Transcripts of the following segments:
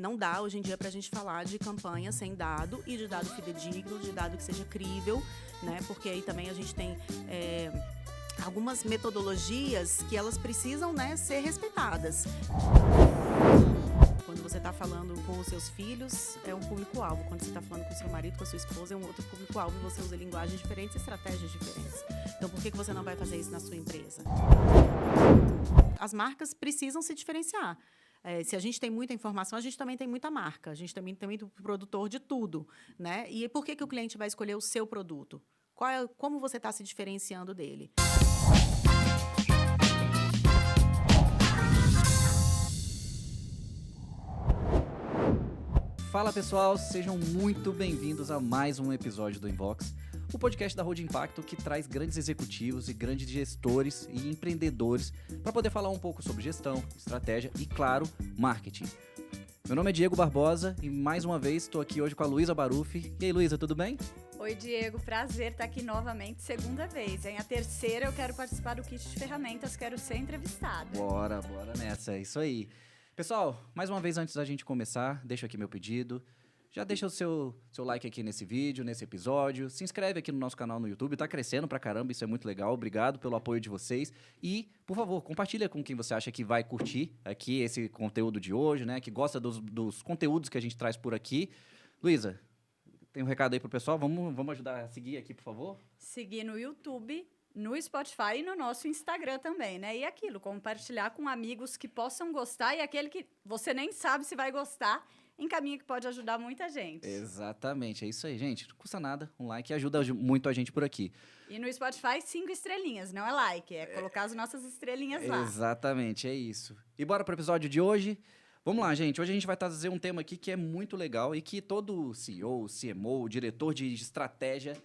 Não dá hoje em dia para a gente falar de campanha sem dado e de dado fidedigno, de dado que seja crível, né? Porque aí também a gente tem algumas metodologias que elas precisam, né, ser respeitadas. Quando você está falando com os seus filhos, é um público-alvo. Quando você está falando com o seu marido, com a sua esposa, é um outro público-alvo. E você usa linguagens diferentes e estratégias diferentes. Então, por que você não vai fazer isso na sua empresa? As marcas precisam se diferenciar. Se a gente tem muita informação, a gente também tem muita marca. A gente também tem muito produtor de tudo, né? E por que o cliente vai escolher o seu produto? Como você está se diferenciando dele? Fala pessoal, sejam muito bem-vindos a mais um episódio do Invox, o podcast da Road Impacto que traz grandes executivos e grandes gestores e empreendedores para poder falar um pouco sobre gestão, estratégia e, claro, marketing. Meu nome é Diego Barbosa e mais uma vez estou aqui hoje com a Luísa Baruffi. E aí, Luísa, tudo bem? Oi, Diego, prazer estar aqui novamente, segunda vez, hein? A terceira eu quero participar do kit de ferramentas, quero ser entrevistada. Bora nessa, é isso aí. Pessoal, mais uma vez antes da gente começar, deixa aqui meu pedido. Já deixa o seu like aqui nesse vídeo, nesse episódio. Se inscreve aqui no nosso canal no YouTube, tá crescendo pra caramba, isso é muito legal. Obrigado pelo apoio de vocês. E, por favor, compartilha com quem você acha que vai curtir aqui esse conteúdo de hoje, né? Que gosta dos conteúdos que a gente traz por aqui. Luísa, tem um recado aí pro pessoal? Vamos ajudar a seguir aqui, por favor? Seguir no YouTube, no Spotify e no nosso Instagram também, né? E aquilo, compartilhar com amigos que possam gostar e aquele que você nem sabe se vai gostar, encaminha que pode ajudar muita gente. Exatamente, é isso aí, gente. Não custa nada, um like ajuda muito a gente por aqui. E no Spotify, 5 estrelinhas, não é like, é colocar as nossas estrelinhas lá. Exatamente, é isso. E bora pro episódio de hoje. Vamos lá, gente. Hoje a gente vai trazer um tema aqui que é muito legal e que todo CEO, CMO, diretor de estratégia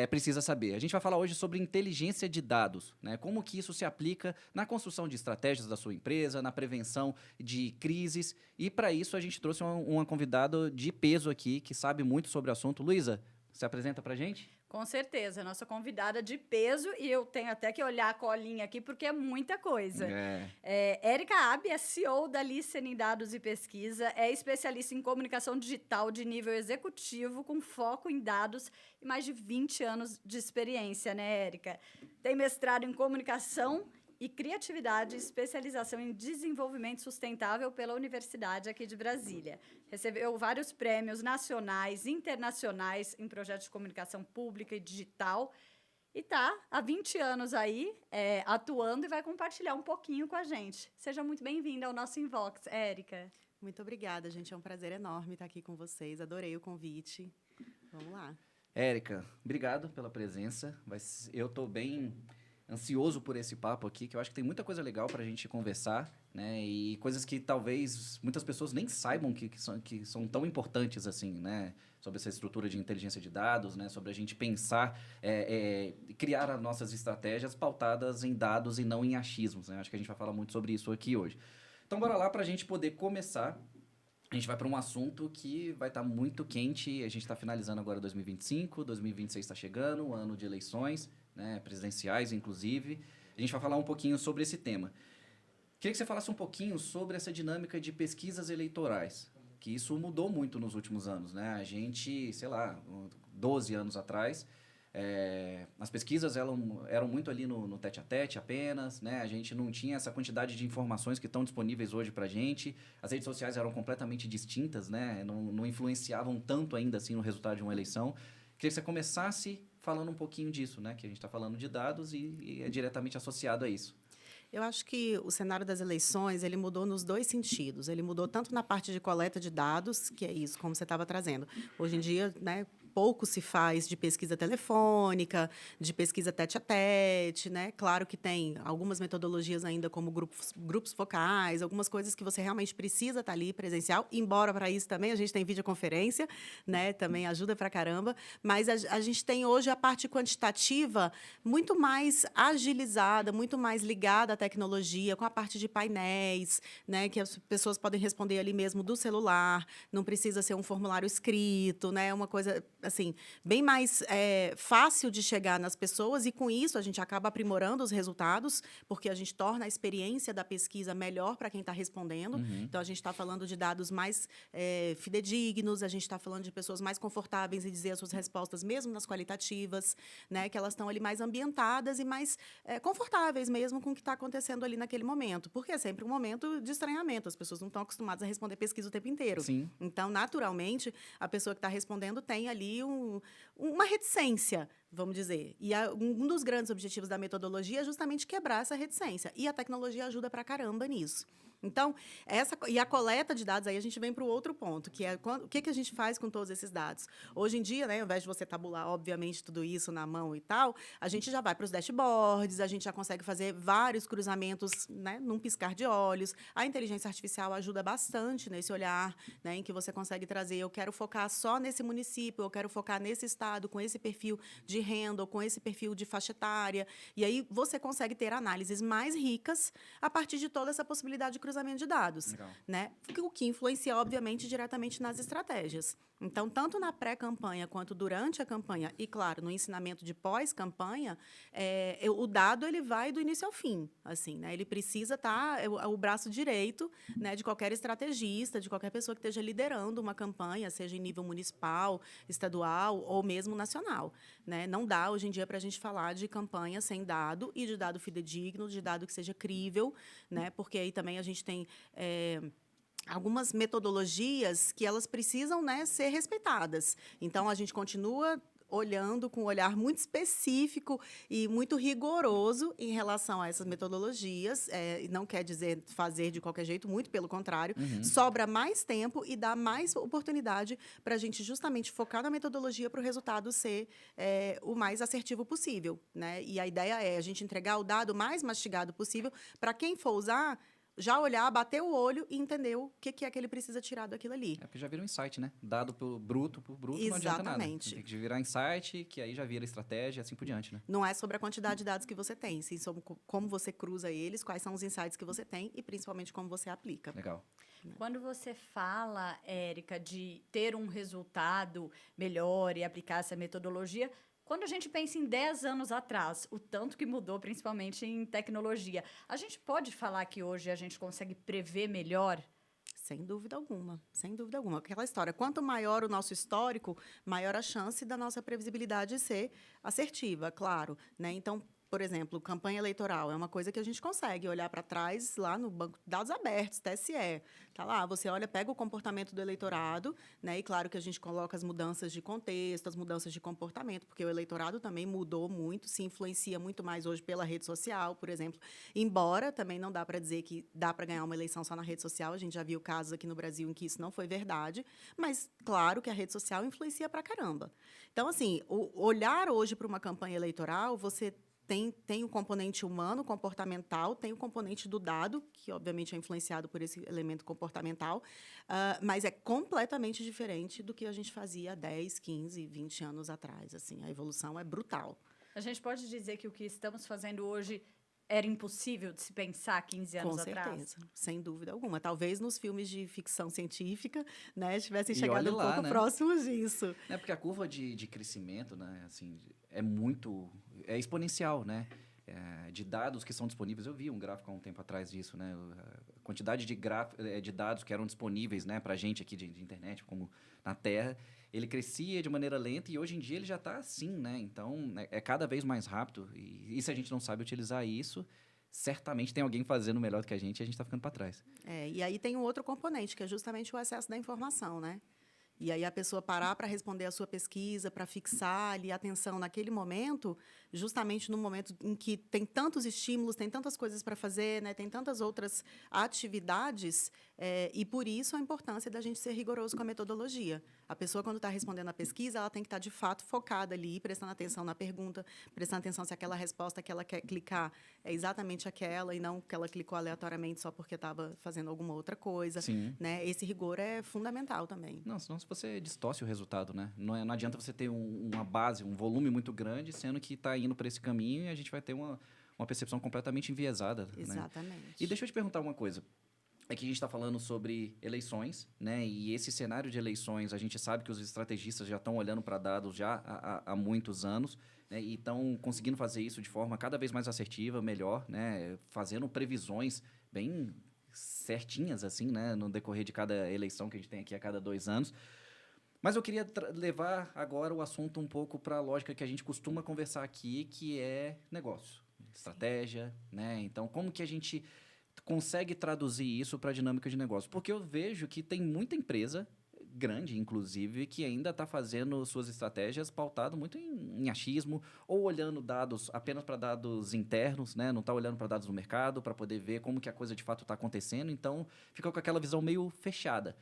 precisa saber. A gente vai falar hoje sobre inteligência de dados, né? Como que isso se aplica na construção de estratégias da sua empresa, na prevenção de crises. E para isso a gente trouxe uma convidada de peso aqui, que sabe muito sobre o assunto. Luísa, se apresenta pra gente? Com certeza, nossa convidada de peso, e eu tenho até que olhar a colinha aqui, porque é muita coisa. Érica Abbe é CEO da Listening Dados e Pesquisa, é especialista em comunicação digital de nível executivo, com foco em dados e mais de 20 anos de experiência, né, Érica? Tem mestrado em comunicação e criatividade, especialização em desenvolvimento sustentável pela Universidade aqui de Brasília. Recebeu vários prêmios nacionais, internacionais em projetos de comunicação pública e digital. E está há 20 anos aí atuando e vai compartilhar um pouquinho com a gente. Seja muito bem-vinda ao nosso Invox, Érica. Muito obrigada, gente. É um prazer enorme estar aqui com vocês. Adorei o convite. Vamos lá. Érica, obrigado pela presença. Eu estou bem ansioso por esse papo aqui, que eu acho que tem muita coisa legal para a gente conversar, né? E coisas que talvez muitas pessoas nem saibam que são tão importantes assim, né? Sobre essa estrutura de inteligência de dados, né? Sobre a gente pensar, criar as nossas estratégias pautadas em dados e não em achismos, né? Acho que a gente vai falar muito sobre isso aqui hoje. Então, bora lá para a gente poder começar. A gente vai para um assunto que vai estar muito quente. A gente está finalizando agora 2025, 2026 está chegando, o ano de eleições, né, presidenciais, inclusive. A gente vai falar um pouquinho sobre esse tema. Queria que você falasse um pouquinho sobre essa dinâmica de pesquisas eleitorais, que isso mudou muito nos últimos anos, né? A gente, 12 anos atrás, as pesquisas eram muito ali no tete-a-tete apenas, né? A gente não tinha essa quantidade de informações que estão disponíveis hoje para a gente. As redes sociais eram completamente distintas, né? Não influenciavam tanto ainda assim no resultado de uma eleição. Queria que você começasse falando um pouquinho disso, né? Que a gente está falando de dados e é diretamente associado a isso. Eu acho que o cenário das eleições, ele mudou nos dois sentidos. Ele mudou tanto na parte de coleta de dados, que é isso, como você estava trazendo. Hoje em dia, né, pouco se faz de pesquisa telefônica, de pesquisa tete-a-tete, né? Claro que tem algumas metodologias ainda como grupos focais, algumas coisas que você realmente precisa estar ali presencial, embora para isso também a gente tem videoconferência, né? Também ajuda pra caramba, mas a gente tem hoje a parte quantitativa muito mais agilizada, muito mais ligada à tecnologia, com a parte de painéis, né? Que as pessoas podem responder ali mesmo do celular, não precisa ser um formulário escrito, né? Uma coisa assim, bem mais fácil de chegar nas pessoas, e com isso a gente acaba aprimorando os resultados, porque a gente torna a experiência da pesquisa melhor para quem está respondendo. Então, a gente está falando de dados mais fidedignos, a gente está falando de pessoas mais confortáveis em dizer as suas respostas, mesmo nas qualitativas, né, que elas estão ali mais ambientadas e mais confortáveis mesmo com o que está acontecendo ali naquele momento, porque é sempre um momento de estranhamento, as pessoas não estão acostumadas a responder pesquisa o tempo inteiro. Sim. Então, naturalmente, a pessoa que está respondendo tem ali uma reticência, vamos dizer. E um dos grandes objetivos da metodologia é justamente quebrar essa reticência. E a tecnologia ajuda pra caramba nisso. Então, e a coleta de dados, aí a gente vem para o outro ponto, que é o que a gente faz com todos esses dados. Hoje em dia, né, ao invés de você tabular, obviamente, tudo isso na mão e tal, a gente já vai para os dashboards, a gente já consegue fazer vários cruzamentos, né, num piscar de olhos. A inteligência artificial ajuda bastante nesse olhar, né, em que você consegue trazer, eu quero focar só nesse município, eu quero focar nesse estado, com esse perfil de renda, ou com esse perfil de faixa etária. E aí você consegue ter análises mais ricas a partir de toda essa possibilidade de cruzamento de dados, né? O que influencia, obviamente, diretamente nas estratégias. Então, tanto na pré-campanha quanto durante a campanha, e, claro, no ensinamento de pós-campanha, o dado ele vai do início ao fim, assim, né? Ele precisa estar o braço direito, né, de qualquer estrategista, de qualquer pessoa que esteja liderando uma campanha, seja em nível municipal, estadual ou mesmo nacional, né? Não dá, hoje em dia, para a gente falar de campanha sem dado e de dado fidedigno, de dado que seja crível, né? Porque aí também a gente tem algumas metodologias que elas precisam, né, ser respeitadas. Então, a gente continua olhando com um olhar muito específico e muito rigoroso em relação a essas metodologias. Não quer dizer fazer de qualquer jeito, muito pelo contrário. Sobra mais tempo e dá mais oportunidade para a gente justamente focar na metodologia para o resultado ser o mais assertivo possível, né? E a ideia é a gente entregar o dado mais mastigado possível para quem for usar já olhar, bater o olho e entender o que é que ele precisa tirar daquilo ali. Porque já vira um insight, né? Dado por bruto, não adianta nada. Tem que virar insight, que aí já vira estratégia e assim por diante, né? Não é sobre a quantidade de dados que você tem, sim sobre como você cruza eles, quais são os insights que você tem e, principalmente, como você aplica. Legal. Quando você fala, Érica, de ter um resultado melhor e aplicar essa metodologia, quando a gente pensa em 10 anos atrás, o tanto que mudou, principalmente em tecnologia, a gente pode falar que hoje a gente consegue prever melhor? Sem dúvida alguma, sem dúvida alguma. Aquela história, quanto maior o nosso histórico, maior a chance da nossa previsibilidade ser assertiva, claro, né? Então, por exemplo, campanha eleitoral é uma coisa que a gente consegue olhar para trás lá no banco de dados abertos, TSE. Tá lá, você olha, pega o comportamento do eleitorado, né? E claro que a gente coloca as mudanças de contexto, as mudanças de comportamento, porque o eleitorado também mudou muito, se influencia muito mais hoje pela rede social, por exemplo. Embora também não dá para dizer que dá para ganhar uma eleição só na rede social, a gente já viu casos aqui no Brasil em que isso não foi verdade, mas claro que a rede social influencia para caramba. Então, assim, olhar hoje para uma campanha eleitoral, você tem o componente humano, comportamental, tem o componente do dado, que obviamente é influenciado por esse elemento comportamental, mas é completamente diferente do que a gente fazia há 10, 15, 20 anos atrás. Assim, a evolução é brutal. A gente pode dizer que o que estamos fazendo hoje era impossível de se pensar 15 anos atrás? Com certeza, sem dúvida alguma. Talvez nos filmes de ficção científica, né, tivessem chegado um pouco próximos disso. Porque a curva de crescimento, né, assim, é exponencial, né? De dados que são disponíveis. Eu vi um gráfico há um tempo atrás disso, né? A quantidade de dados que eram disponíveis, né, para a gente aqui de internet, como na Terra, ele crescia de maneira lenta e hoje em dia ele já está assim, né? Então, é cada vez mais rápido. E se a gente não sabe utilizar isso, certamente tem alguém fazendo melhor do que a gente e a gente está ficando para trás. E aí tem um outro componente, que é justamente o acesso da informação, né? E aí a pessoa parar para responder a sua pesquisa, para fixar ali a atenção naquele momento, justamente no momento em que tem tantos estímulos, tem tantas coisas para fazer, né, tem tantas outras atividades, e por isso a importância da gente ser rigoroso com a metodologia. A pessoa, quando está respondendo a pesquisa, ela tem que estar, de fato, focada ali, prestando atenção na pergunta, prestando atenção se aquela resposta que ela quer clicar é exatamente aquela e não que ela clicou aleatoriamente só porque estava fazendo alguma outra coisa. Sim. Né? Esse rigor é fundamental também. Não, senão você distorce o resultado, né? Não adianta você ter uma base, um volume muito grande, sendo que está indo por esse caminho e a gente vai ter uma percepção completamente enviesada. Exatamente. Né? E deixa eu te perguntar uma coisa. é que a gente está falando sobre eleições, né? E esse cenário de eleições, a gente sabe que os estrategistas já estão olhando para dados já há muitos anos, né? E estão conseguindo fazer isso de forma cada vez mais assertiva, melhor, né? Fazendo previsões bem certinhas, assim, né? No decorrer de cada eleição que a gente tem aqui a cada 2 anos. Mas eu queria levar agora o assunto um pouco para a lógica que a gente costuma conversar aqui, que é negócio, estratégia, né? Então, como que a gente consegue traduzir isso para a dinâmica de negócio? Porque eu vejo que tem muita empresa, grande inclusive, que ainda está fazendo suas estratégias pautado muito em achismo, ou olhando dados apenas para dados internos, né? Não está olhando para dados do mercado, para poder ver como que a coisa de fato está acontecendo. Então, fica com aquela visão meio fechada.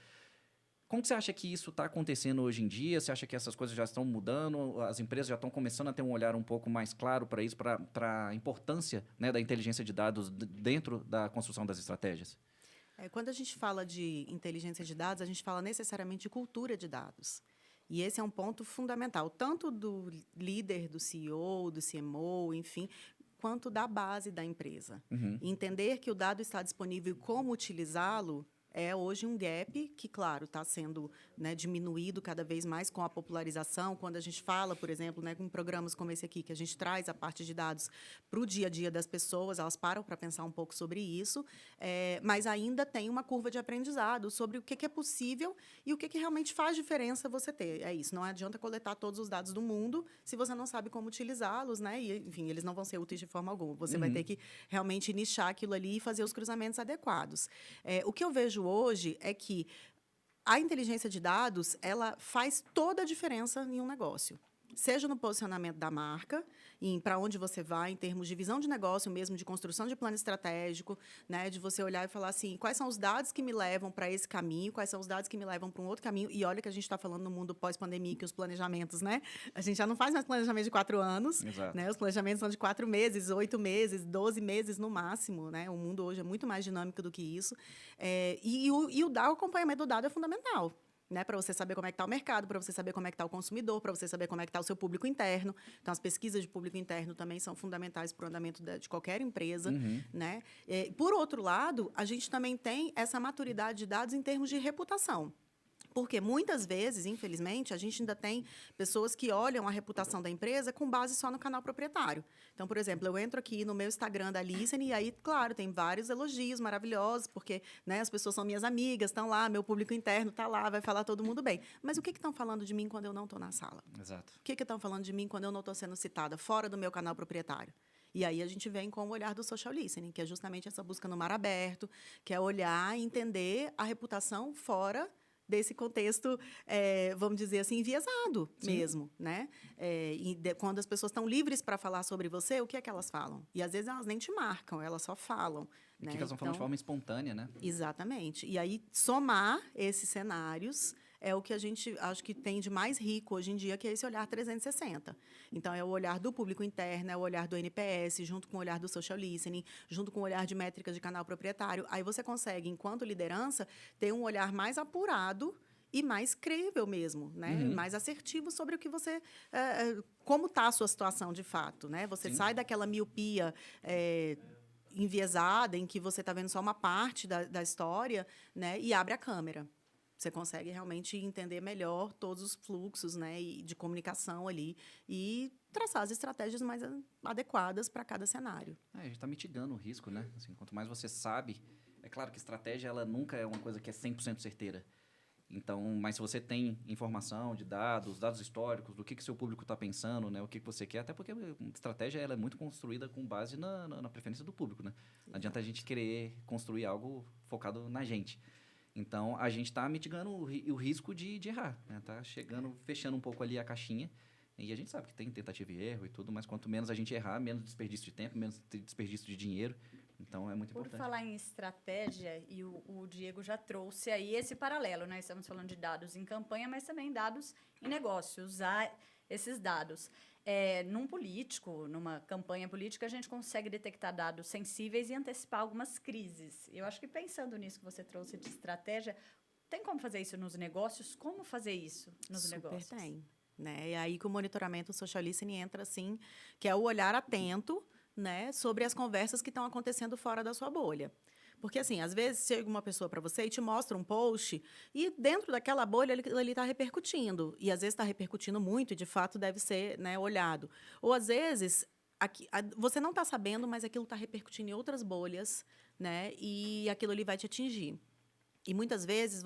Como que você acha que isso está acontecendo hoje em dia? Você acha que essas coisas já estão mudando? As empresas já estão começando a ter um olhar um pouco mais claro para isso, para a importância, né, da inteligência de dados dentro da construção das estratégias? Quando a gente fala de inteligência de dados, a gente fala necessariamente de cultura de dados. E esse é um ponto fundamental, tanto do líder, do CEO, do CMO, enfim, quanto da base da empresa. Uhum. Entender que o dado está disponível e como utilizá-lo é hoje um gap que, claro, está sendo, né, diminuído cada vez mais com a popularização. Quando a gente fala, por exemplo, né, com programas como esse aqui, que a gente traz a parte de dados para o dia a dia das pessoas, elas param para pensar um pouco sobre isso, mas ainda tem uma curva de aprendizado sobre o que é possível e o que realmente faz diferença você ter. É isso, não adianta coletar todos os dados do mundo se você não sabe como utilizá-los, né? E, enfim, eles não vão ser úteis de forma alguma. Você vai ter que realmente nichar aquilo ali e fazer os cruzamentos adequados. O que eu vejo hoje é que a inteligência de dados, ela faz toda a diferença em um negócio. Seja no posicionamento da marca, para onde você vai, em termos de visão de negócio mesmo, de construção de plano estratégico, né, de você olhar e falar assim, quais são os dados que me levam para esse caminho, quais são os dados que me levam para um outro caminho. E olha que a gente está falando no mundo pós-pandemia, que os planejamentos, né? A gente já não faz mais planejamento de 4 anos. Exato. Né? Os planejamentos são de 4 meses, 8 meses, 12 meses no máximo. Né? O mundo hoje é muito mais dinâmico do que isso. E o acompanhamento do dado é fundamental. Né, para você saber como é que está o mercado, para você saber como é que está o consumidor, para você saber como é que está o seu público interno. Então, as pesquisas de público interno também são fundamentais para o andamento de qualquer empresa. Uhum. Né? Por outro lado, a gente também tem essa maturidade de dados em termos de reputação. Porque muitas vezes, infelizmente, a gente ainda tem pessoas que olham a reputação da empresa com base só no canal proprietário. Então, por exemplo, eu entro aqui no meu Instagram da Listening e aí, claro, tem vários elogios maravilhosos, porque, né, as pessoas são minhas amigas, estão lá, meu público interno está lá, vai falar todo mundo bem. Mas o que estão falando de mim quando eu não estou na sala? Exato. O que estão falando de mim quando eu não estou sendo citada fora do meu canal proprietário? E aí a gente vem com o olhar do social listening, que é justamente essa busca no mar aberto, que é olhar e entender a reputação fora desse contexto, vamos dizer assim, enviesado. Sim. Mesmo, né? Quando as pessoas estão livres para falar sobre você, o que é que elas falam? E, às vezes, elas nem te marcam, elas só falam. Né? Que elas vão falando de forma espontânea, né? Exatamente. E aí, somar esses cenários é o que a gente acho que tem de mais rico hoje em dia, que é esse olhar 360. Então, é o olhar do público interno, é o olhar do NPS, junto com o olhar do social listening, junto com o olhar de métricas de canal proprietário. Aí você consegue, enquanto liderança, ter um olhar mais apurado e mais crível mesmo, né? Uhum. Mais assertivo sobre o que você... como está a sua situação, de fato, né? Você sai daquela miopia... enviesada, em que você está vendo só uma parte da história, né? E abre a câmera. Você consegue realmente entender melhor todos os fluxos, né, de comunicação ali e traçar as estratégias mais adequadas para cada cenário. A gente está mitigando o risco, né? Assim, quanto mais você sabe... É claro que estratégia ela nunca é uma coisa que é 100% certeira. Então, mas se você tem informação de dados históricos, do que seu público está pensando, né, o que você quer, até porque a estratégia ela é muito construída com base na preferência do público, né? Não adianta a gente querer construir algo focado na gente. Então, a gente está mitigando o risco de errar, né? Tá fechando um pouco ali a caixinha. E a gente sabe que tem tentativa e erro e tudo, mas quanto menos a gente errar, menos desperdício de tempo, menos desperdício de dinheiro. Então, é muito importante. Por falar em estratégia, e o Diego já trouxe aí esse paralelo, né? Estamos falando de dados em campanha, mas também dados em negócio, usar esses dados. Num político, numa campanha política, a gente consegue detectar dados sensíveis e antecipar algumas crises. Eu acho que pensando nisso que você trouxe de estratégia, tem como fazer isso nos negócios? Como fazer isso nos negócios? Super tem. Né? E aí que o monitoramento social listening entra, assim, que é o olhar atento, né, sobre as conversas que estão acontecendo fora da sua bolha. Porque, assim, às vezes chega uma pessoa para você e te mostra um post e dentro daquela bolha ele está repercutindo. E, às vezes, está repercutindo muito e, de fato, deve ser, né, olhado. Ou, às vezes, você não está sabendo, mas aquilo está repercutindo em outras bolhas, né? E aquilo ali vai te atingir. E, muitas vezes,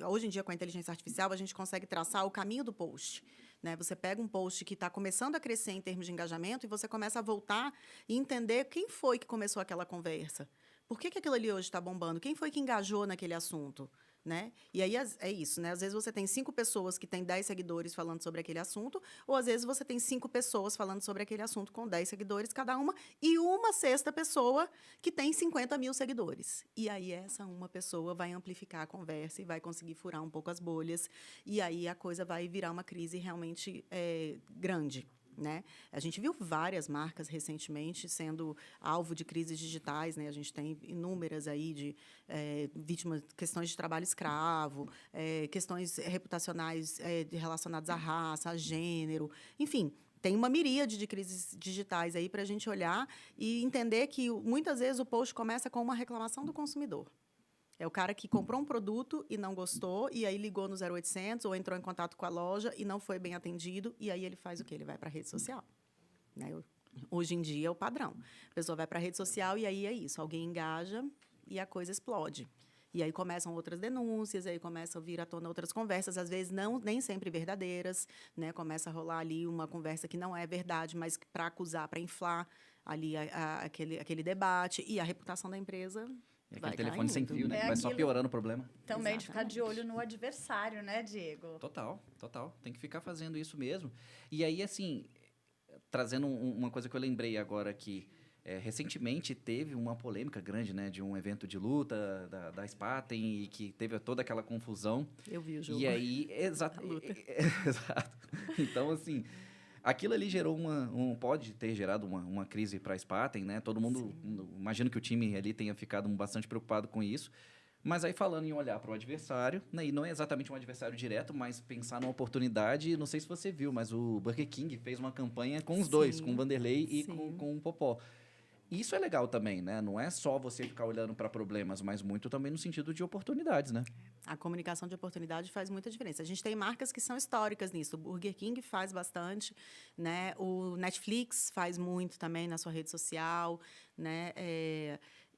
hoje em dia, com a inteligência artificial, a gente consegue traçar o caminho do post. Né? Você pega um post que está começando a crescer em termos de engajamento e você começa a voltar e entender quem foi que começou aquela conversa. Por que aquilo ali hoje está bombando? Quem foi que engajou naquele assunto? Né? E aí é isso, né? Às vezes você tem 5 pessoas que têm 10 seguidores falando sobre aquele assunto, ou às vezes você tem 5 pessoas falando sobre aquele assunto com 10 seguidores cada uma, e uma sexta pessoa que tem 50 mil seguidores. E aí essa uma pessoa vai amplificar a conversa e vai conseguir furar um pouco as bolhas, e aí a coisa vai virar uma crise realmente grande. Né? A gente viu várias marcas recentemente sendo alvo de crises digitais, né? A gente tem inúmeras aí de vítimas, questões de trabalho escravo, questões reputacionais relacionadas à raça, a gênero, enfim. Tem uma miríade de crises digitais aí para a gente olhar e entender que, muitas vezes, o post começa com uma reclamação do consumidor. É o cara que comprou um produto e não gostou, e aí ligou no 0800 ou entrou em contato com a loja e não foi bem atendido, e aí ele faz o quê? Ele vai para a rede social. Né? Hoje em dia é o padrão. A pessoa vai para a rede social e aí é isso. Alguém engaja e a coisa explode. E aí começam outras denúncias, aí começam a vir à tona outras conversas, às vezes nem sempre verdadeiras. Né? Começa a rolar ali uma conversa que não é verdade, mas para acusar, para inflar ali aquele debate. E a reputação da empresa... Aquele telefone sem fio, né? Vai só piorando o problema. Também de ficar de olho no adversário, né, Diego? Total. Tem que ficar fazendo isso mesmo. E aí, assim, trazendo uma coisa que eu lembrei agora aqui. Recentemente teve uma polêmica grande, né? De um evento de luta da Spaten e que teve toda aquela confusão. Eu vi o jogo. E aí, exato. Então, assim... Aquilo ali gerou pode ter gerado uma crise para a Spaten, né? Todo mundo, imagino que o time ali tenha ficado bastante preocupado com isso. Mas aí falando em olhar para o adversário, né? E não é exatamente um adversário direto, mas pensar numa oportunidade, não sei se você viu, mas o Burger King fez uma campanha com os dois, com o Vanderlei e com o Popó. Isso é legal também, né? Não é só você ficar olhando para problemas, mas muito também no sentido de oportunidades, né? A comunicação de oportunidade faz muita diferença. A gente tem marcas que são históricas nisso. O Burger King faz bastante, né? O Netflix faz muito também na sua rede social, né?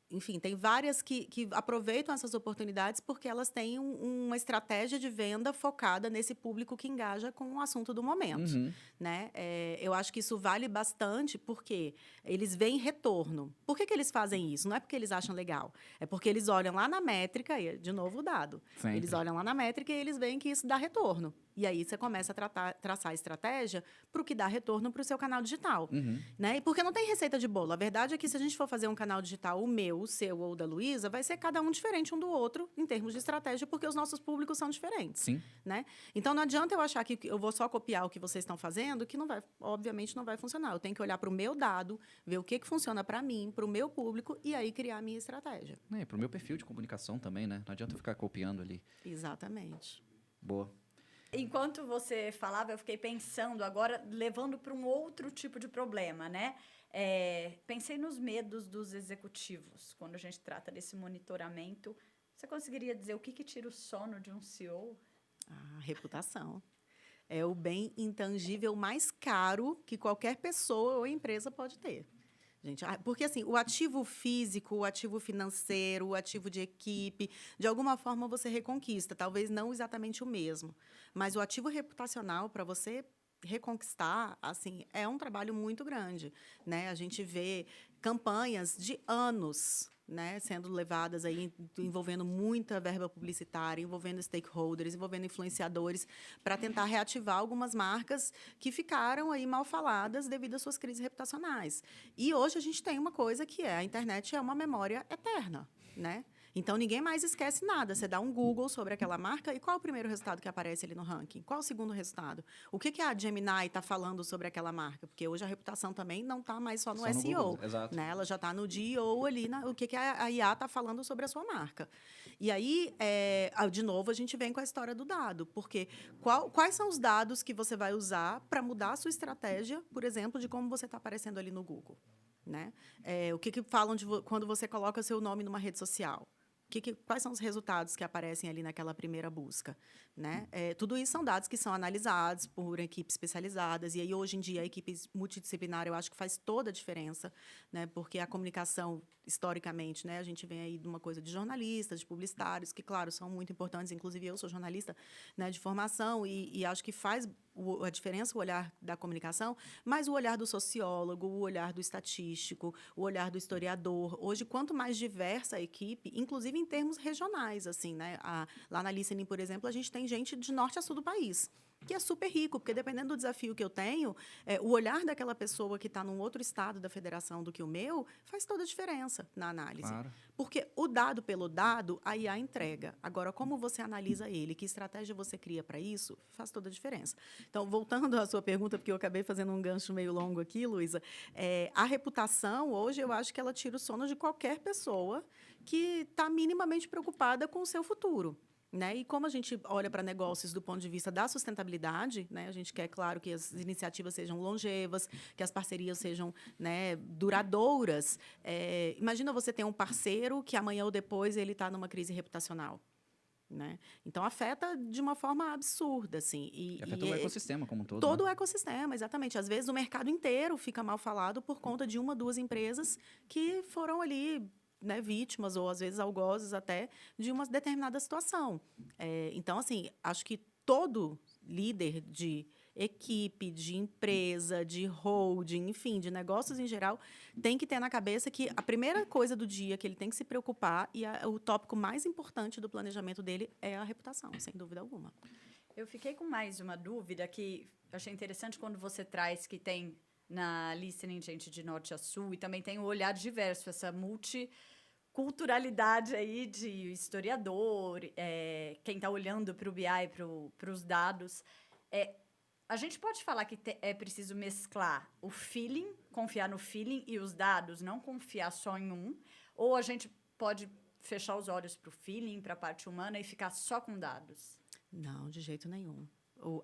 Enfim, tem várias que aproveitam essas oportunidades porque elas têm uma estratégia de venda focada nesse público que engaja com o assunto do momento. Né? Eu acho que isso vale bastante porque eles veem retorno. Por que eles fazem isso? Não é porque eles acham legal. É porque eles olham lá na métrica, e de novo o dado. Sempre. Eles olham lá na métrica e eles veem que isso dá retorno. E aí você começa a traçar a estratégia para o que dá retorno para o seu canal digital. Né? E porque não tem receita de bolo. A verdade é que se a gente for fazer um canal digital, o meu, o seu ou o da Luísa, vai ser cada um diferente um do outro em termos de estratégia, porque os nossos públicos são diferentes. Sim. Né? Então, não adianta eu achar que eu vou só copiar o que vocês estão fazendo, que obviamente não vai funcionar. Eu tenho que olhar para o meu dado, ver o que funciona para mim, para o meu público, e aí criar a minha estratégia. Para o meu perfil de comunicação também, né? Não adianta eu ficar copiando ali. Exatamente. Boa. Enquanto você falava, eu fiquei pensando agora, levando para um outro tipo de problema, né? Pensei nos medos dos executivos, quando a gente trata desse monitoramento. Você conseguiria dizer o que tira o sono de um CEO? A reputação. É o bem intangível mais caro que qualquer pessoa ou empresa pode ter. Gente, porque assim, o ativo físico, o ativo financeiro, o ativo de equipe, de alguma forma você reconquista, talvez não exatamente o mesmo, mas o ativo reputacional para você reconquistar, assim, é um trabalho muito grande, né? A gente vê campanhas de anos, né, sendo levadas aí, envolvendo muita verba publicitária, envolvendo stakeholders, envolvendo influenciadores, para tentar reativar algumas marcas que ficaram aí mal faladas devido às suas crises reputacionais. E hoje a gente tem uma coisa que a internet é uma memória eterna, né? Então, ninguém mais esquece nada. Você dá um Google sobre aquela marca e qual é o primeiro resultado que aparece ali no ranking? Qual é o segundo resultado? O que a Gemini está falando sobre aquela marca? Porque hoje a reputação também não está mais só no SEO. Né? Ela já está no GEO ali, o que a IA está falando sobre a sua marca. E aí, de novo, a gente vem com a história do dado. Porque quais são os dados que você vai usar para mudar a sua estratégia, por exemplo, de como você está aparecendo ali no Google? Né? O que falam quando você coloca seu nome numa rede social? Quais são os resultados que aparecem ali naquela primeira busca? Né? Tudo isso são dados que são analisados por equipes especializadas, e aí, hoje em dia, a equipe multidisciplinar, eu acho que faz toda a diferença, né? Porque a comunicação, historicamente, né, a gente vem aí de uma coisa de jornalistas, de publicitários, que, claro, são muito importantes, inclusive eu sou jornalista, né, de formação, e acho que faz a diferença o olhar da comunicação, mas o olhar do sociólogo, o olhar do estatístico, o olhar do historiador. Hoje, quanto mais diversa a equipe, inclusive em termos regionais, assim, né? Lá na Listening, por exemplo, a gente tem gente de norte a sul do país, que é super rico, porque, dependendo do desafio que eu tenho, o olhar daquela pessoa que está num outro estado da federação do que o meu faz toda a diferença na análise. Claro. Porque o dado pelo dado, a IA entrega. Agora, como você analisa ele, que estratégia você cria para isso, faz toda a diferença. Então, voltando à sua pergunta, porque eu acabei fazendo um gancho meio longo aqui, Luísa, a reputação, hoje, eu acho que ela tira o sono de qualquer pessoa que está minimamente preocupada com o seu futuro. Né? E como a gente olha para negócios do ponto de vista da sustentabilidade, né? A gente quer, claro, que as iniciativas sejam longevas, que as parcerias sejam, né, duradouras. Imagina você ter um parceiro que amanhã ou depois ele está numa crise reputacional. Né? Então, afeta de uma forma absurda. Assim. E afeta o ecossistema como um todo. Todo, né? O ecossistema, exatamente. Às vezes, o mercado inteiro fica mal falado por conta de uma, duas empresas que foram ali, né, vítimas, ou às vezes algozes até, de uma determinada situação. Então, assim, acho que todo líder de equipe, de empresa, de holding, enfim, de negócios em geral, tem que ter na cabeça que a primeira coisa do dia que ele tem que se preocupar, e o tópico mais importante do planejamento dele, é a reputação, sem dúvida alguma. Eu fiquei com mais uma dúvida que eu achei interessante quando você traz que tem na Listening gente de norte a sul, e também tem o olhar diverso, essa multiculturalidade aí de historiador, quem está olhando para o BI, para os dados. A gente pode falar que é preciso mesclar o feeling, confiar no feeling e os dados, não confiar só em um, ou a gente pode fechar os olhos para o feeling, para a parte humana e ficar só com dados? Não, de jeito nenhum.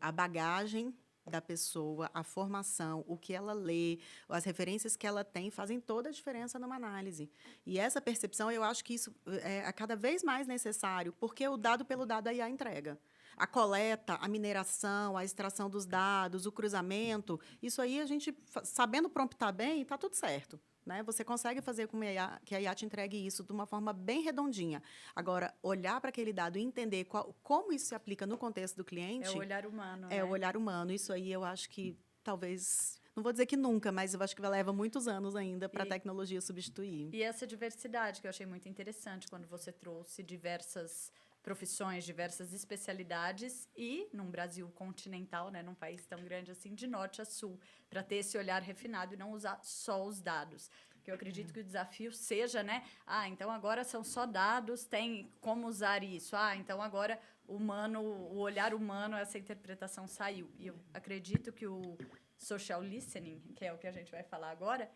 A bagagem da pessoa, a formação, o que ela lê, as referências que ela tem, fazem toda a diferença numa análise. E essa percepção, eu acho que isso é cada vez mais necessário, porque o dado pelo dado a IA entrega. A coleta, a mineração, a extração dos dados, o cruzamento, isso aí a gente, sabendo promptar bem, está tudo certo. Né? Você consegue fazer com que a IA te entregue isso de uma forma bem redondinha. Agora, olhar para aquele dado e entender como isso se aplica no contexto do cliente... É o olhar humano, É, né? O olhar humano. Isso aí eu acho que talvez... Não vou dizer que nunca, mas eu acho que leva muitos anos ainda para a tecnologia substituir. E essa diversidade, que eu achei muito interessante, quando você trouxe diversas profissões, diversas especialidades, e num Brasil continental, né, num país tão grande assim, de norte a sul, para ter esse olhar refinado e não usar só os dados. Porque eu acredito que o desafio seja, né, então agora são só dados, tem como usar isso. Então agora o olhar humano, essa interpretação saiu. E eu acredito que o social listening, que é o que a gente vai falar agora,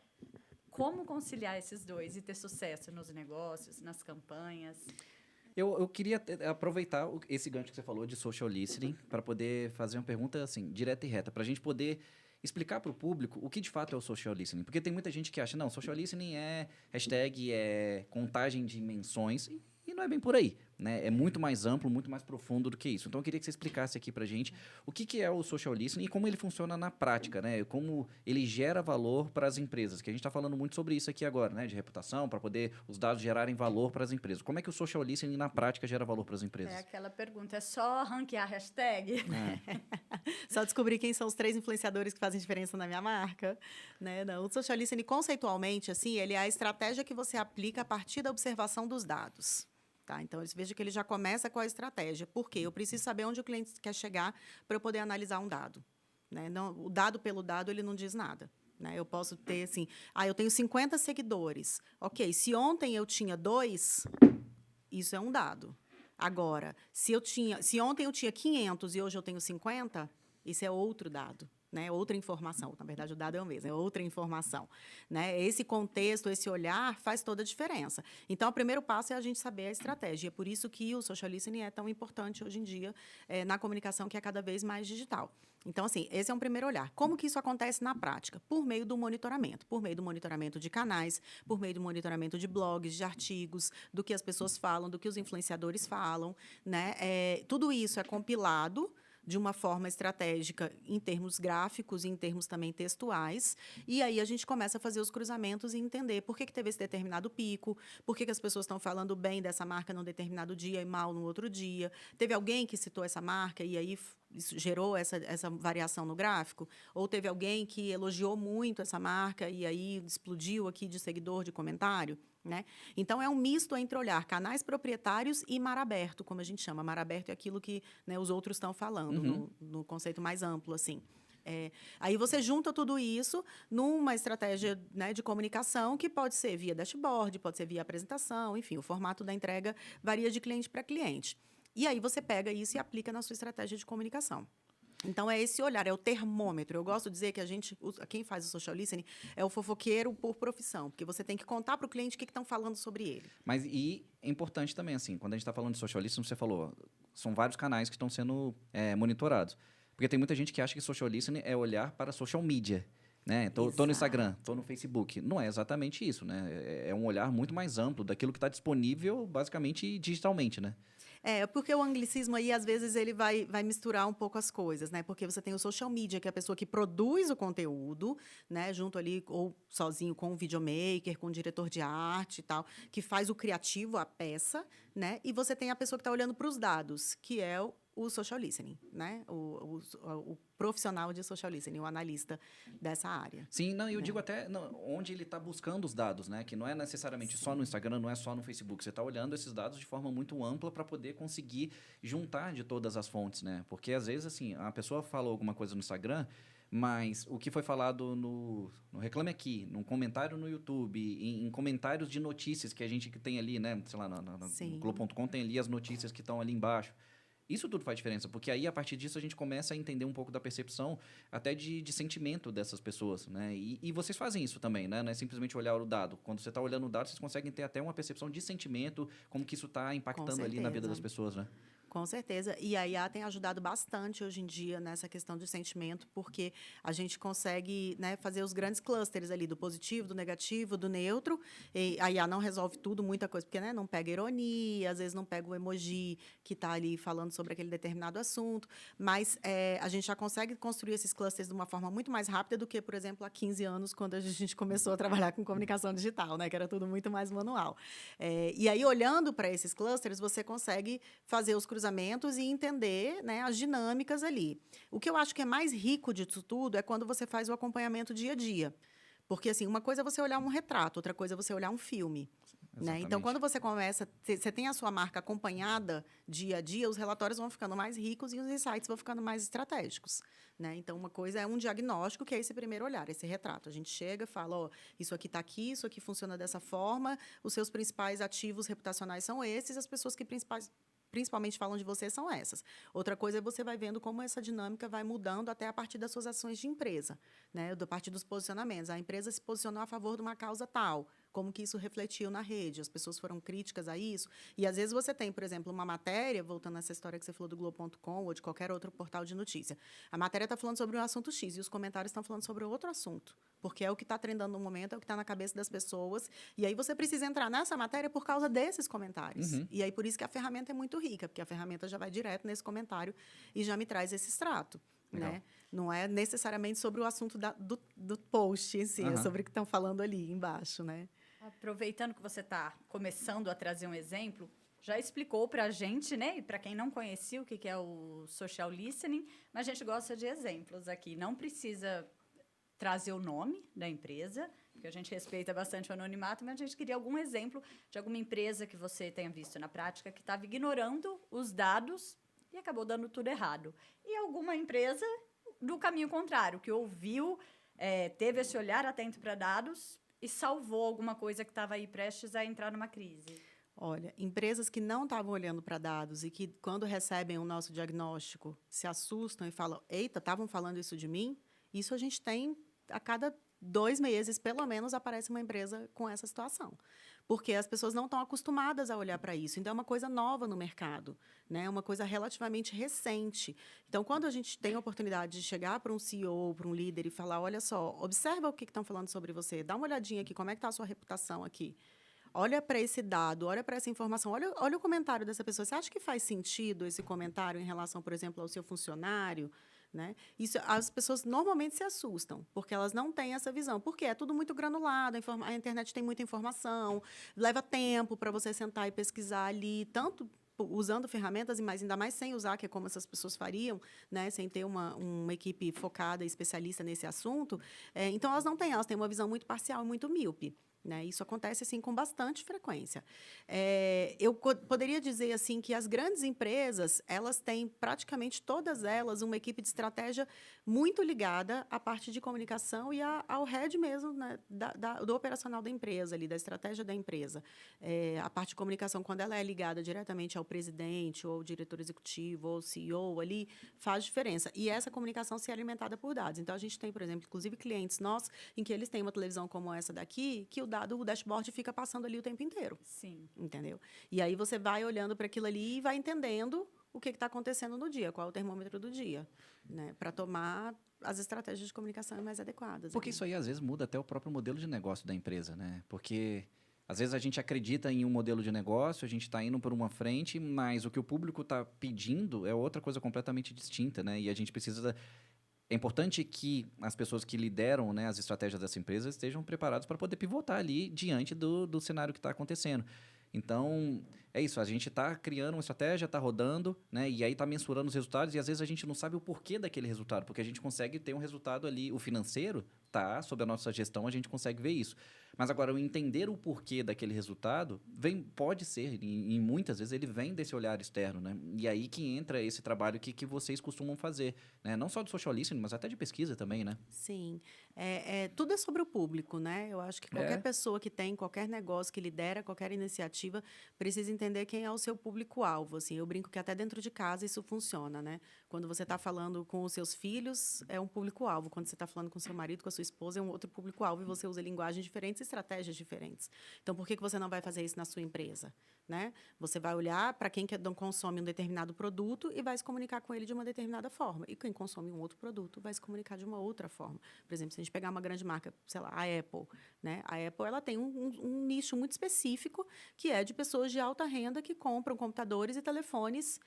como conciliar esses dois e ter sucesso nos negócios, nas campanhas? Eu queria aproveitar esse gancho que você falou de social listening para poder fazer uma pergunta assim, direta e reta, para a gente poder explicar para o público o que de fato é o social listening. Porque tem muita gente que acha, não, social listening é hashtag, é contagem de menções, e não é bem por aí. Né? É muito mais amplo, muito mais profundo do que isso. Então, eu queria que você explicasse aqui para a gente o que é o social listening e como ele funciona na prática, né? Como ele gera valor para as empresas, que a gente está falando muito sobre isso aqui agora, né? De reputação, para poder os dados gerarem valor para as empresas. Como é que o social listening na prática gera valor para as empresas? É aquela pergunta, é só ranquear a hashtag? Só descobrir quem são os 3 influenciadores que fazem diferença na minha marca? Né? Não, o social listening, conceitualmente, assim, ele é a estratégia que você aplica a partir da observação dos dados. Tá? Então, veja que ele já começa com a estratégia. Por quê? Eu preciso saber onde o cliente quer chegar para eu poder analisar um dado. Né? Não, o dado pelo dado, ele não diz nada. Né? Eu posso ter, assim, eu tenho 50 seguidores. Ok, se ontem eu tinha 2, isso é um dado. Agora, se ontem eu tinha 500 e hoje eu tenho 50, isso é outro dado. né? Outra informação. Na verdade, o dado é o mesmo, é outra informação, né? Esse contexto, esse olhar faz toda a diferença. Então, o primeiro passo é a gente saber a estratégia. É por isso que o social listening é tão importante hoje em dia na comunicação, que é cada vez mais digital. Então, assim, esse é um primeiro olhar. Como que isso acontece na prática? Por meio do monitoramento de canais, por meio do monitoramento de blogs, de artigos, do que as pessoas falam, do que os influenciadores falam, né? Tudo isso é compilado de uma forma estratégica em termos gráficos e em termos também textuais. E aí a gente começa a fazer os cruzamentos e entender por que teve esse determinado pico, por que as pessoas estão falando bem dessa marca num determinado dia e mal no outro dia. Teve alguém que citou essa marca e aí isso gerou essa variação no gráfico? Ou teve alguém que elogiou muito essa marca e aí explodiu aqui de seguidor, de comentário? Né? Então, é um misto entre olhar canais proprietários e mar aberto, como a gente chama. Mar aberto é aquilo que, né, os outros estão falando, no conceito mais amplo, assim. Aí você junta tudo isso numa estratégia, né, de comunicação que pode ser via dashboard, pode ser via apresentação, enfim, o formato da entrega varia de cliente para cliente. E aí você pega isso e aplica na sua estratégia de comunicação. Então, é esse olhar, é o termômetro. Eu gosto de dizer que quem faz o social listening é o fofoqueiro por profissão, porque você tem que contar para o cliente o que estão falando sobre ele. Mas e é importante também, assim, quando a gente está falando de social listening, você falou, são vários canais que estão sendo monitorados. Porque tem muita gente que acha que social listening é olhar para social media. Né? Tô no Instagram, tô no Facebook. Não é exatamente isso, né? É um olhar muito mais amplo daquilo que está disponível, basicamente, digitalmente, né? Porque o anglicismo aí, às vezes, ele vai misturar um pouco as coisas, né? Porque você tem o social media, que é a pessoa que produz o conteúdo, né? Junto ali, ou sozinho com o videomaker, com o diretor de arte e tal, que faz o criativo, a peça, né? E você tem a pessoa que está olhando para os dados, que é o social listening, né? O profissional de social listening, o analista dessa área. Sim, não, eu digo até onde ele está buscando os dados, né? Que não é necessariamente só no Instagram, não é só no Facebook. Você está olhando esses dados de forma muito ampla para poder conseguir juntar de todas as fontes, né? Porque, às vezes, assim, a pessoa falou alguma coisa no Instagram, mas o que foi falado no Reclame Aqui, num comentário no YouTube, em comentários de notícias que a gente tem ali, né? Sei lá, no Globo.com tem ali as notícias que estão ali embaixo. Isso tudo faz diferença, porque aí, a partir disso, a gente começa a entender um pouco da percepção, até de sentimento dessas pessoas, né? E vocês fazem isso também, né? Não é simplesmente olhar o dado. Quando você está olhando o dado, vocês conseguem ter até uma percepção de sentimento, como que isso está impactando ali na vida das pessoas, né? Com certeza. E a IA tem ajudado bastante hoje em dia nessa questão de sentimento, porque a gente consegue, né, fazer os grandes clusters ali do positivo, do negativo, do neutro. E a IA não resolve tudo, muita coisa, porque, né, não pega ironia, às vezes não pega o emoji que está ali falando sobre aquele determinado assunto. Mas a gente já consegue construir esses clusters de uma forma muito mais rápida do que, por exemplo, há 15 anos, quando a gente começou a trabalhar com comunicação digital, né, que era tudo muito mais manual. E aí, olhando para esses clusters, você consegue fazer os cruzamentos e entender, né, as dinâmicas ali. O que eu acho que é mais rico disso tudo é quando você faz o acompanhamento dia a dia. Porque, assim, uma coisa é você olhar um retrato, outra coisa é você olhar um filme. Né? Então, quando você começa, você tem a sua marca acompanhada dia a dia, os relatórios vão ficando mais ricos e os insights vão ficando mais estratégicos. Né? Então, uma coisa é um diagnóstico, que é esse primeiro olhar, esse retrato. A gente chega, fala, ó, isso aqui está aqui, isso aqui funciona dessa forma, os seus principais ativos reputacionais são esses, as pessoas que principalmente falam de você são essas. Outra coisa é você vai vendo como essa dinâmica vai mudando até a partir das suas ações de empresa, né? A partir dos posicionamentos. A empresa se posicionou a favor de uma causa tal, como que isso refletiu na rede, as pessoas foram críticas a isso. E, às vezes, você tem, por exemplo, uma matéria, voltando nessa história que você falou do Globo.com ou de qualquer outro portal de notícia. A matéria está falando sobre um assunto X e os comentários estão falando sobre outro assunto, porque é o que está trendando no momento, é o que está na cabeça das pessoas. E aí você precisa entrar nessa matéria por causa desses comentários. E aí, por isso que a ferramenta é muito rica, porque a ferramenta já vai direto nesse comentário e já me traz esse extrato. Né? Não é necessariamente sobre o assunto do post em si, é sobre o que estão falando ali embaixo, né? Aproveitando que você está começando a trazer um exemplo, já explicou para a gente, né? E para quem não conhecia o que é o social listening, mas a gente gosta de exemplos aqui. Não precisa trazer o nome da empresa, porque a gente respeita bastante o anonimato, mas a gente queria algum exemplo de alguma empresa que você tenha visto na prática que estava ignorando os dados e acabou dando tudo errado. E alguma empresa do caminho contrário, que ouviu, teve esse olhar atento para dados e salvou alguma coisa que estava aí prestes a entrar numa crise. Olha, empresas que não estavam olhando para dados e que, quando recebem o nosso diagnóstico, se assustam e falam, eita, estavam falando isso de mim? Isso a gente tem a cada 2 meses, pelo menos, aparece uma empresa com essa situação. Porque as pessoas não estão acostumadas a olhar para isso. Então, é uma coisa nova no mercado, né? Uma coisa relativamente recente. Então, quando a gente tem a oportunidade de chegar para um CEO, para um líder e falar, olha só, observa o que estão falando sobre você, dá uma olhadinha aqui, como é que está a sua reputação aqui. Olha para esse dado, olha para essa informação, olha o comentário dessa pessoa. Você acha que faz sentido esse comentário em relação, por exemplo, ao seu funcionário? Né? Isso, as pessoas normalmente se assustam, porque elas não têm essa visão. Porque é tudo muito granulado, a internet tem muita informação, leva tempo para você sentar e pesquisar ali, tanto usando ferramentas, mas ainda mais sem usar, que é como essas pessoas fariam, né? Sem ter uma equipe focada e especialista nesse assunto. Então, elas têm uma visão muito parcial e muito míope. Né? Isso acontece assim com bastante frequência. Eu poderia dizer assim que as grandes empresas, elas têm praticamente todas elas uma equipe de estratégia muito ligada à parte de comunicação e ao head mesmo, né, do operacional da empresa, ali, da estratégia da empresa. A parte de comunicação, quando ela é ligada diretamente ao presidente, ou ao diretor executivo, ou ao CEO ali, faz diferença. E essa comunicação se é alimentada por dados. Então, a gente tem, por exemplo, inclusive clientes nossos, em que eles têm uma televisão como essa daqui, que o dashboard fica passando ali o tempo inteiro. Sim. Entendeu? E aí você vai olhando para aquilo ali e vai entendendo o que está acontecendo no dia, qual é o termômetro do dia, né? Para tomar as estratégias de comunicação mais adequadas. Porque isso aí, às vezes, muda até o próprio modelo de negócio da empresa, né? Porque, às vezes, a gente acredita em um modelo de negócio, a gente está indo por uma frente, mas o que o público está pedindo é outra coisa completamente distinta, né? E a gente precisa... É importante que as pessoas que lideram, né, as estratégias dessa empresa estejam preparadas para poder pivotar ali diante do cenário que está acontecendo. Então, é isso. A gente está criando uma estratégia, está rodando, né, e aí está mensurando os resultados e, às vezes, a gente não sabe o porquê daquele resultado, porque a gente consegue ter um resultado ali, o financeiro, tá, sob a nossa gestão, a gente consegue ver isso. Mas, agora, o entender o porquê daquele resultado pode ser, e muitas vezes, ele vem desse olhar externo, né? E aí que entra esse trabalho que vocês costumam fazer, né? Não só de social listening, mas até de pesquisa também, né? Sim. Tudo é sobre o público, né? Eu acho que qualquer pessoa que tem qualquer negócio, que lidera qualquer iniciativa, precisa entender quem é o seu público-alvo. Assim, eu brinco que até dentro de casa isso funciona, né? Quando você está falando com os seus filhos, é um público-alvo. Quando você está falando com seu marido, com a sua esposa, é um outro público-alvo e você usa linguagens diferentes, estratégias diferentes. Então, por que você não vai fazer isso na sua empresa? Né? Você vai olhar para quem não consome um determinado produto e vai se comunicar com ele de uma determinada forma. E quem consome um outro produto vai se comunicar de uma outra forma. Por exemplo, se a gente pegar uma grande marca, sei lá, a Apple. Né? A Apple ela tem um nicho muito específico, que é de pessoas de alta renda que compram computadores e telefones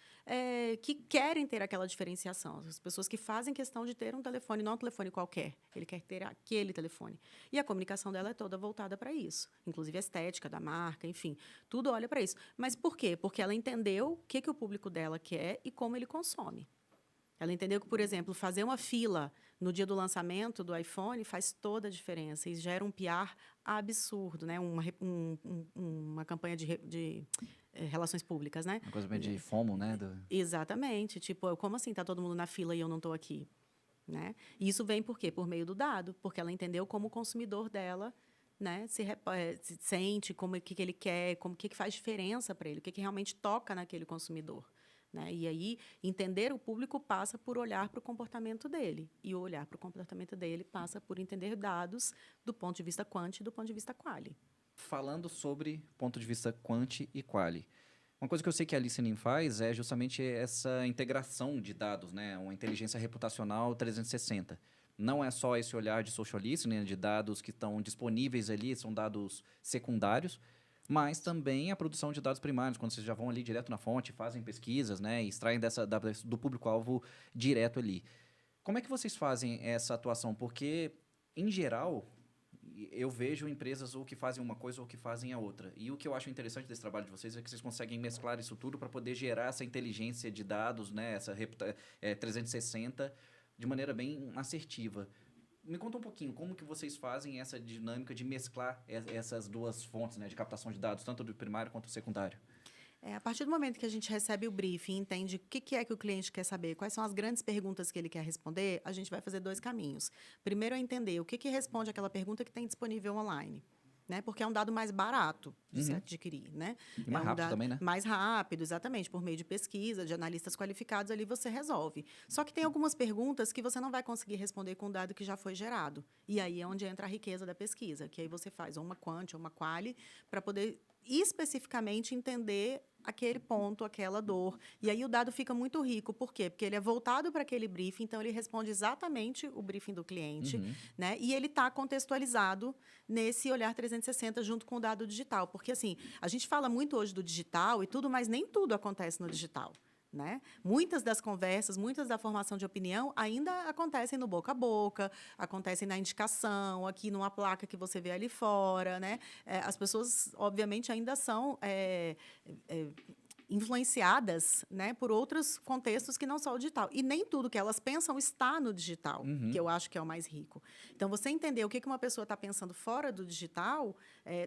que querem ter aquela diferenciação. As pessoas que fazem questão de ter um telefone, não um telefone qualquer. Ele quer ter aquele telefone. E a comunicação dela é toda voltada para isso. Inclusive a estética da marca, enfim. Tudo olha para isso. Mas por quê? Porque ela entendeu o que o público dela quer e como ele consome. Ela entendeu que, por exemplo, fazer uma fila no dia do lançamento do iPhone faz toda a diferença e gera um PR absurdo, né? Uma campanha de relações públicas, né? Uma coisa meio de FOMO, né? Exatamente. Tipo, como assim está todo mundo na fila e eu não estou aqui? Né? E isso vem por quê? Por meio do dado, porque ela entendeu como o consumidor dela, né, se sente, como que ele quer, como que faz diferença para ele, o que realmente toca naquele consumidor. Né? E aí, entender o público passa por olhar para o comportamento dele. E o olhar para o comportamento dele passa por entender dados do ponto de vista quant e do ponto de vista quali. Falando sobre ponto de vista quant e quali, uma coisa que eu sei que a Listening faz é justamente essa integração de dados, né? Uma inteligência reputacional 360. Não é só esse olhar de social listening, de dados que estão disponíveis ali, são dados secundários, mas também a produção de dados primários, quando vocês já vão ali direto na fonte, fazem pesquisas, né? E extraem do público-alvo direto ali. Como é que vocês fazem essa atuação? Porque, em geral, eu vejo empresas ou que fazem uma coisa ou que fazem a outra. E o que eu acho interessante desse trabalho de vocês é que vocês conseguem mesclar isso tudo para poder gerar essa inteligência de dados, né? Essa 360 de maneira bem assertiva. Me conta um pouquinho como que vocês fazem essa dinâmica de mesclar essas duas fontes, né, de captação de dados, tanto do primário quanto do secundário. A partir do momento que a gente recebe o briefing, entende o que é que o cliente quer saber, quais são as grandes perguntas que ele quer responder, a gente vai fazer 2 caminhos. Primeiro é entender o que responde aquela pergunta que tem disponível online. né? Porque é um dado mais barato de se adquirir, né? E mais rápido também, né? Mais rápido, exatamente. Por meio de pesquisa, de analistas qualificados, ali você resolve. Só que tem algumas perguntas que você não vai conseguir responder com o dado que já foi gerado. E aí é onde entra a riqueza da pesquisa, que aí você faz ou uma quant ou uma quali para poder especificamente entender aquele ponto, aquela dor. E aí o dado fica muito rico. Por quê? Porque ele é voltado para aquele briefing, então ele responde exatamente o briefing do cliente, né? E ele está contextualizado nesse olhar 360 junto com o dado digital. Porque, assim, a gente fala muito hoje do digital e tudo, mas nem tudo acontece no digital. Né? Muitas das conversas, muitas da formação de opinião ainda acontecem no boca a boca, acontecem na indicação, aqui numa placa que você vê ali fora. Né? As pessoas, obviamente, ainda são influenciadas, né, por outros contextos que não só o digital. E nem tudo que elas pensam está no digital, que eu acho que é o mais rico. Então, você entender o que uma pessoa está pensando fora do digital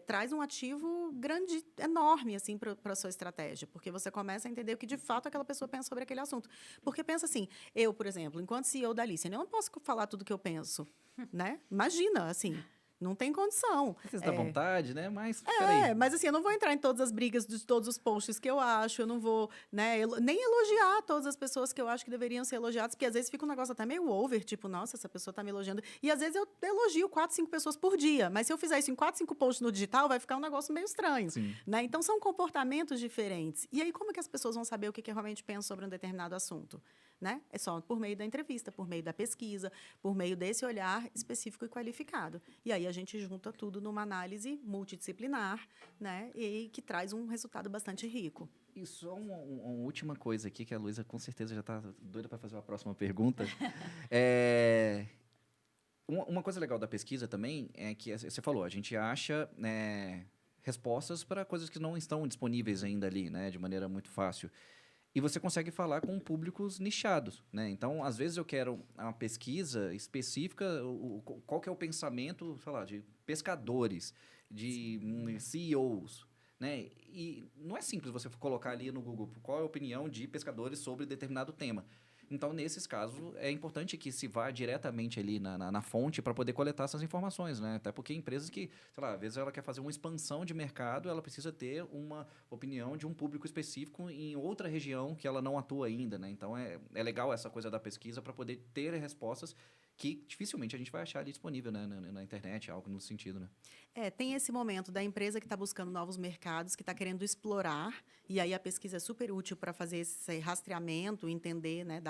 traz um ativo grande, enorme, assim, para a sua estratégia. Porque você começa a entender o que, de fato, aquela pessoa pensa sobre aquele assunto. Porque pensa assim, eu, por exemplo, enquanto CEO da Lissen, eu não posso falar tudo o que eu penso. Né? Imagina, assim... Não tem condição. Vocês dá vontade, né? Mas, peraí. Mas assim, eu não vou entrar em todas as brigas de todos os posts que eu acho, eu não vou, né, nem elogiar todas as pessoas que eu acho que deveriam ser elogiadas, porque às vezes fica um negócio até meio over, tipo, nossa, essa pessoa está me elogiando. E às vezes eu elogio 4, 5 pessoas por dia, mas se eu fizer isso em 4, 5 posts no digital, vai ficar um negócio meio estranho. Né? Então, são comportamentos diferentes. E aí, como é que as pessoas vão saber o que eu realmente penso sobre um determinado assunto? Né? É só por meio da entrevista, por meio da pesquisa, por meio desse olhar específico e qualificado. E aí a gente junta tudo numa análise multidisciplinar, né? E que traz um resultado bastante rico. E só uma última coisa aqui, que a Luísa com certeza já está doida para fazer uma próxima pergunta. Uma coisa legal da pesquisa também é que você falou, a gente acha respostas para coisas que não estão disponíveis ainda ali, né? De maneira muito fácil. E você consegue falar com públicos nichados, né? Então, às vezes eu quero uma pesquisa específica, qual que é o pensamento, sei lá, de pescadores, de CEOs, né? E não é simples você colocar ali no Google qual é a opinião de pescadores sobre determinado tema. Então, nesses casos, é importante que se vá diretamente ali na fonte para poder coletar essas informações, né? Até porque empresas que, sei lá, às vezes ela quer fazer uma expansão de mercado, ela precisa ter uma opinião de um público específico em outra região que ela não atua ainda, né? Então, é legal essa coisa da pesquisa para poder ter respostas que dificilmente a gente vai achar ali disponível, né, na internet, algo no sentido, né? Tem esse momento da empresa que está buscando novos mercados, que está querendo explorar, e aí a pesquisa é super útil para fazer esse rastreamento, entender, né,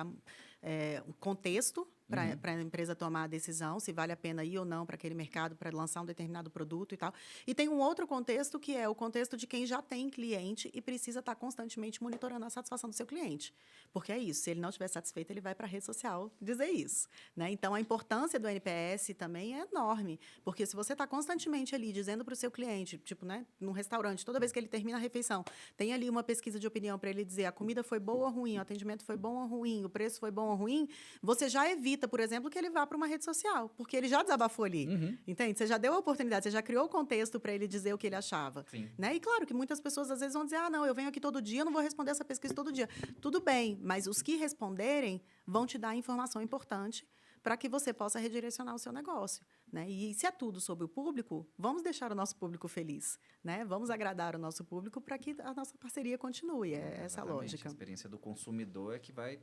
o contexto para a empresa tomar a decisão, se vale a pena ir ou não para aquele mercado, para lançar um determinado produto e tal. E tem um outro contexto, que é o contexto de quem já tem cliente e precisa estar constantemente monitorando a satisfação do seu cliente. Porque é isso, se ele não estiver satisfeito, ele vai para a rede social dizer isso. Né? Então, a importância do NPS também é enorme, porque se você está constantemente ali dizendo para o seu cliente, tipo, né, num restaurante, toda vez que ele termina a refeição, tem ali uma pesquisa de opinião para ele dizer a comida foi boa ou ruim, o atendimento foi bom ou ruim, o preço foi bom ou ruim, você já evita, por exemplo, que ele vá para uma rede social, porque ele já desabafou ali, entende? Você já deu a oportunidade, você já criou o contexto para ele dizer o que ele achava. Né? E claro que muitas pessoas às vezes vão dizer, não, eu venho aqui todo dia, eu não vou responder essa pesquisa todo dia. Tudo bem, mas os que responderem vão te dar informação importante para que você possa redirecionar o seu negócio. Né? E se é tudo sobre o público, vamos deixar o nosso público feliz. Né? Vamos agradar o nosso público para que a nossa parceria continue. Essa a lógica. A experiência do consumidor é que vai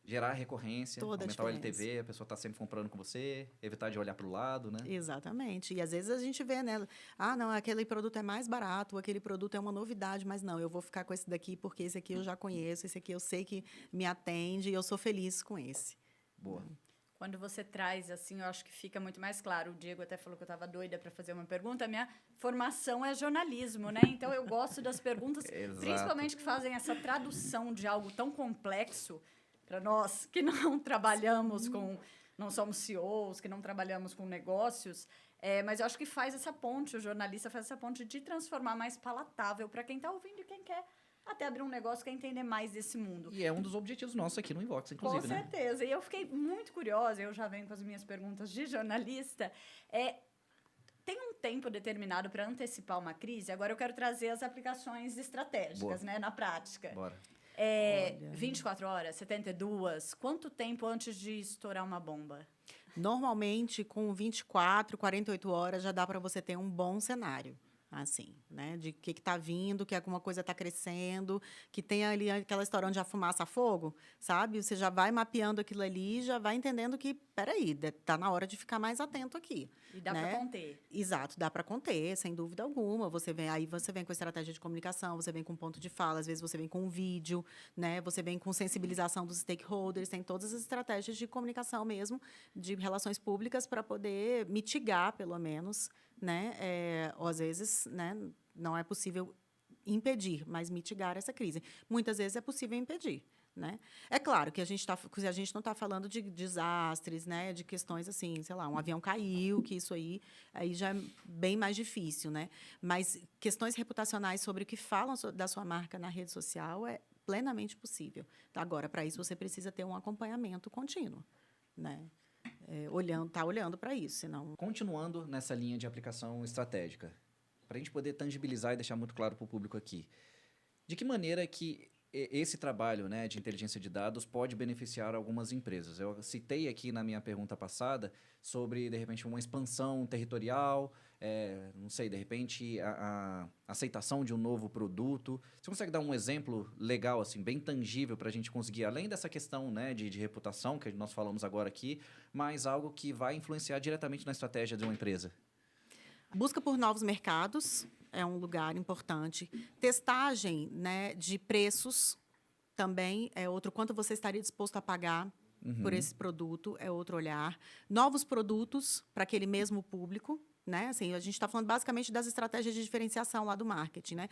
gerar recorrência, aumentar o LTV, a pessoa está sempre comprando com você, evitar de olhar para o lado, né? Exatamente. E às vezes a gente vê, né? Não, aquele produto é mais barato, aquele produto é uma novidade, mas não, eu vou ficar com esse daqui porque esse aqui eu já conheço, esse aqui eu sei que me atende e eu sou feliz com esse. Boa. Quando você traz, assim, eu acho que fica muito mais claro. O Diego até falou que eu estava doida para fazer uma pergunta. A minha formação é jornalismo, né? Então, eu gosto das perguntas, principalmente que fazem essa tradução de algo tão complexo para nós que não trabalhamos não somos CEOs, que não trabalhamos com negócios. Mas eu acho que faz essa ponte, o jornalista faz essa ponte de transformar mais palatável para quem está ouvindo e quem quer até abrir um negócio, quer entender mais desse mundo. E é um dos objetivos nossos aqui no Invox, inclusive, né? Com certeza. E eu fiquei muito curiosa, eu já venho com as minhas perguntas de jornalista. Tem um tempo determinado para antecipar uma crise? Agora eu quero trazer as aplicações estratégicas, né, na prática. Bora. 24 horas, 72, quanto tempo antes de estourar uma bomba? Normalmente, com 24, 48 horas, já dá para você ter um bom cenário. Assim, né? De que está vindo, que alguma coisa está crescendo, que tem ali aquela história onde a fumaça a fogo, sabe? Você já vai mapeando aquilo ali, já vai entendendo que, peraí, está na hora de ficar mais atento aqui. E dá né? para conter. Exato, dá para conter, sem dúvida alguma. Você vem com estratégia de comunicação, você vem com ponto de fala, às vezes você vem com um vídeo, né? Você vem com sensibilização dos stakeholders, tem todas as estratégias de comunicação mesmo, de relações públicas, para poder mitigar, pelo menos, né? Ou às vezes, né, não é possível impedir, mas mitigar essa crise. Muitas vezes é possível impedir. Né? É claro que a gente não está falando de desastres, né? De questões assim, sei lá, um avião caiu, que isso aí já é bem mais difícil, né? Mas questões reputacionais sobre o que falam da sua marca na rede social é plenamente possível. Agora, para isso, você precisa ter um acompanhamento contínuo, né? Olhando para isso, senão... Continuando nessa linha de aplicação estratégica, para a gente poder tangibilizar e deixar muito claro para o público aqui, de que maneira que esse trabalho, né, de inteligência de dados pode beneficiar algumas empresas? Eu citei aqui na minha pergunta passada sobre, de repente, uma expansão territorial, não sei, de repente, a aceitação de um novo produto. Você consegue dar um exemplo legal, assim, bem tangível para a gente conseguir, além dessa questão, né, de reputação que nós falamos agora aqui, mas algo que vai influenciar diretamente na estratégia de uma empresa? Busca por novos mercados é um lugar importante. Testagem, né, de preços também é outro. Quanto você estaria disposto a pagar por esse produto é outro olhar. Novos produtos para aquele mesmo público. Né? Assim, a gente está falando basicamente das estratégias de diferenciação lá do marketing. Né?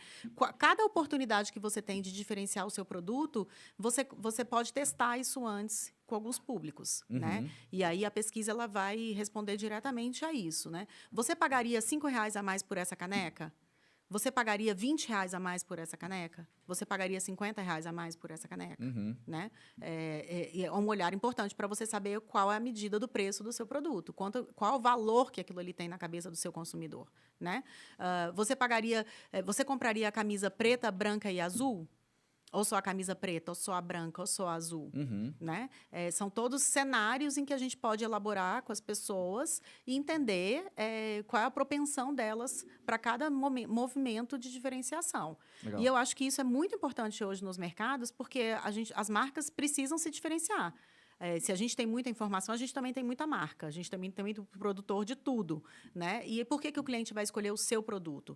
Cada oportunidade que você tem de diferenciar o seu produto, você pode testar isso antes com alguns públicos. Né? E aí a pesquisa ela vai responder diretamente a isso. Né? Você pagaria R$5 a mais por essa caneca? Você pagaria R$20 a mais por essa caneca? Você pagaria R$50 a mais por essa caneca? Né? É um olhar importante para você saber qual é a medida do preço do seu produto, qual o valor que aquilo ali tem na cabeça do seu consumidor. Né? Você compraria a camisa preta, branca e azul? Ou só a camisa preta, ou só a branca, ou só a azul. Né? São todos cenários em que a gente pode elaborar com as pessoas e entender qual é a propensão delas para cada movimento de diferenciação. Legal. E eu acho que isso é muito importante hoje nos mercados, porque as marcas precisam se diferenciar. Se a gente tem muita informação, a gente também tem muita marca. A gente também tem muito produtor de tudo. Né? E por que o cliente vai escolher o seu produto?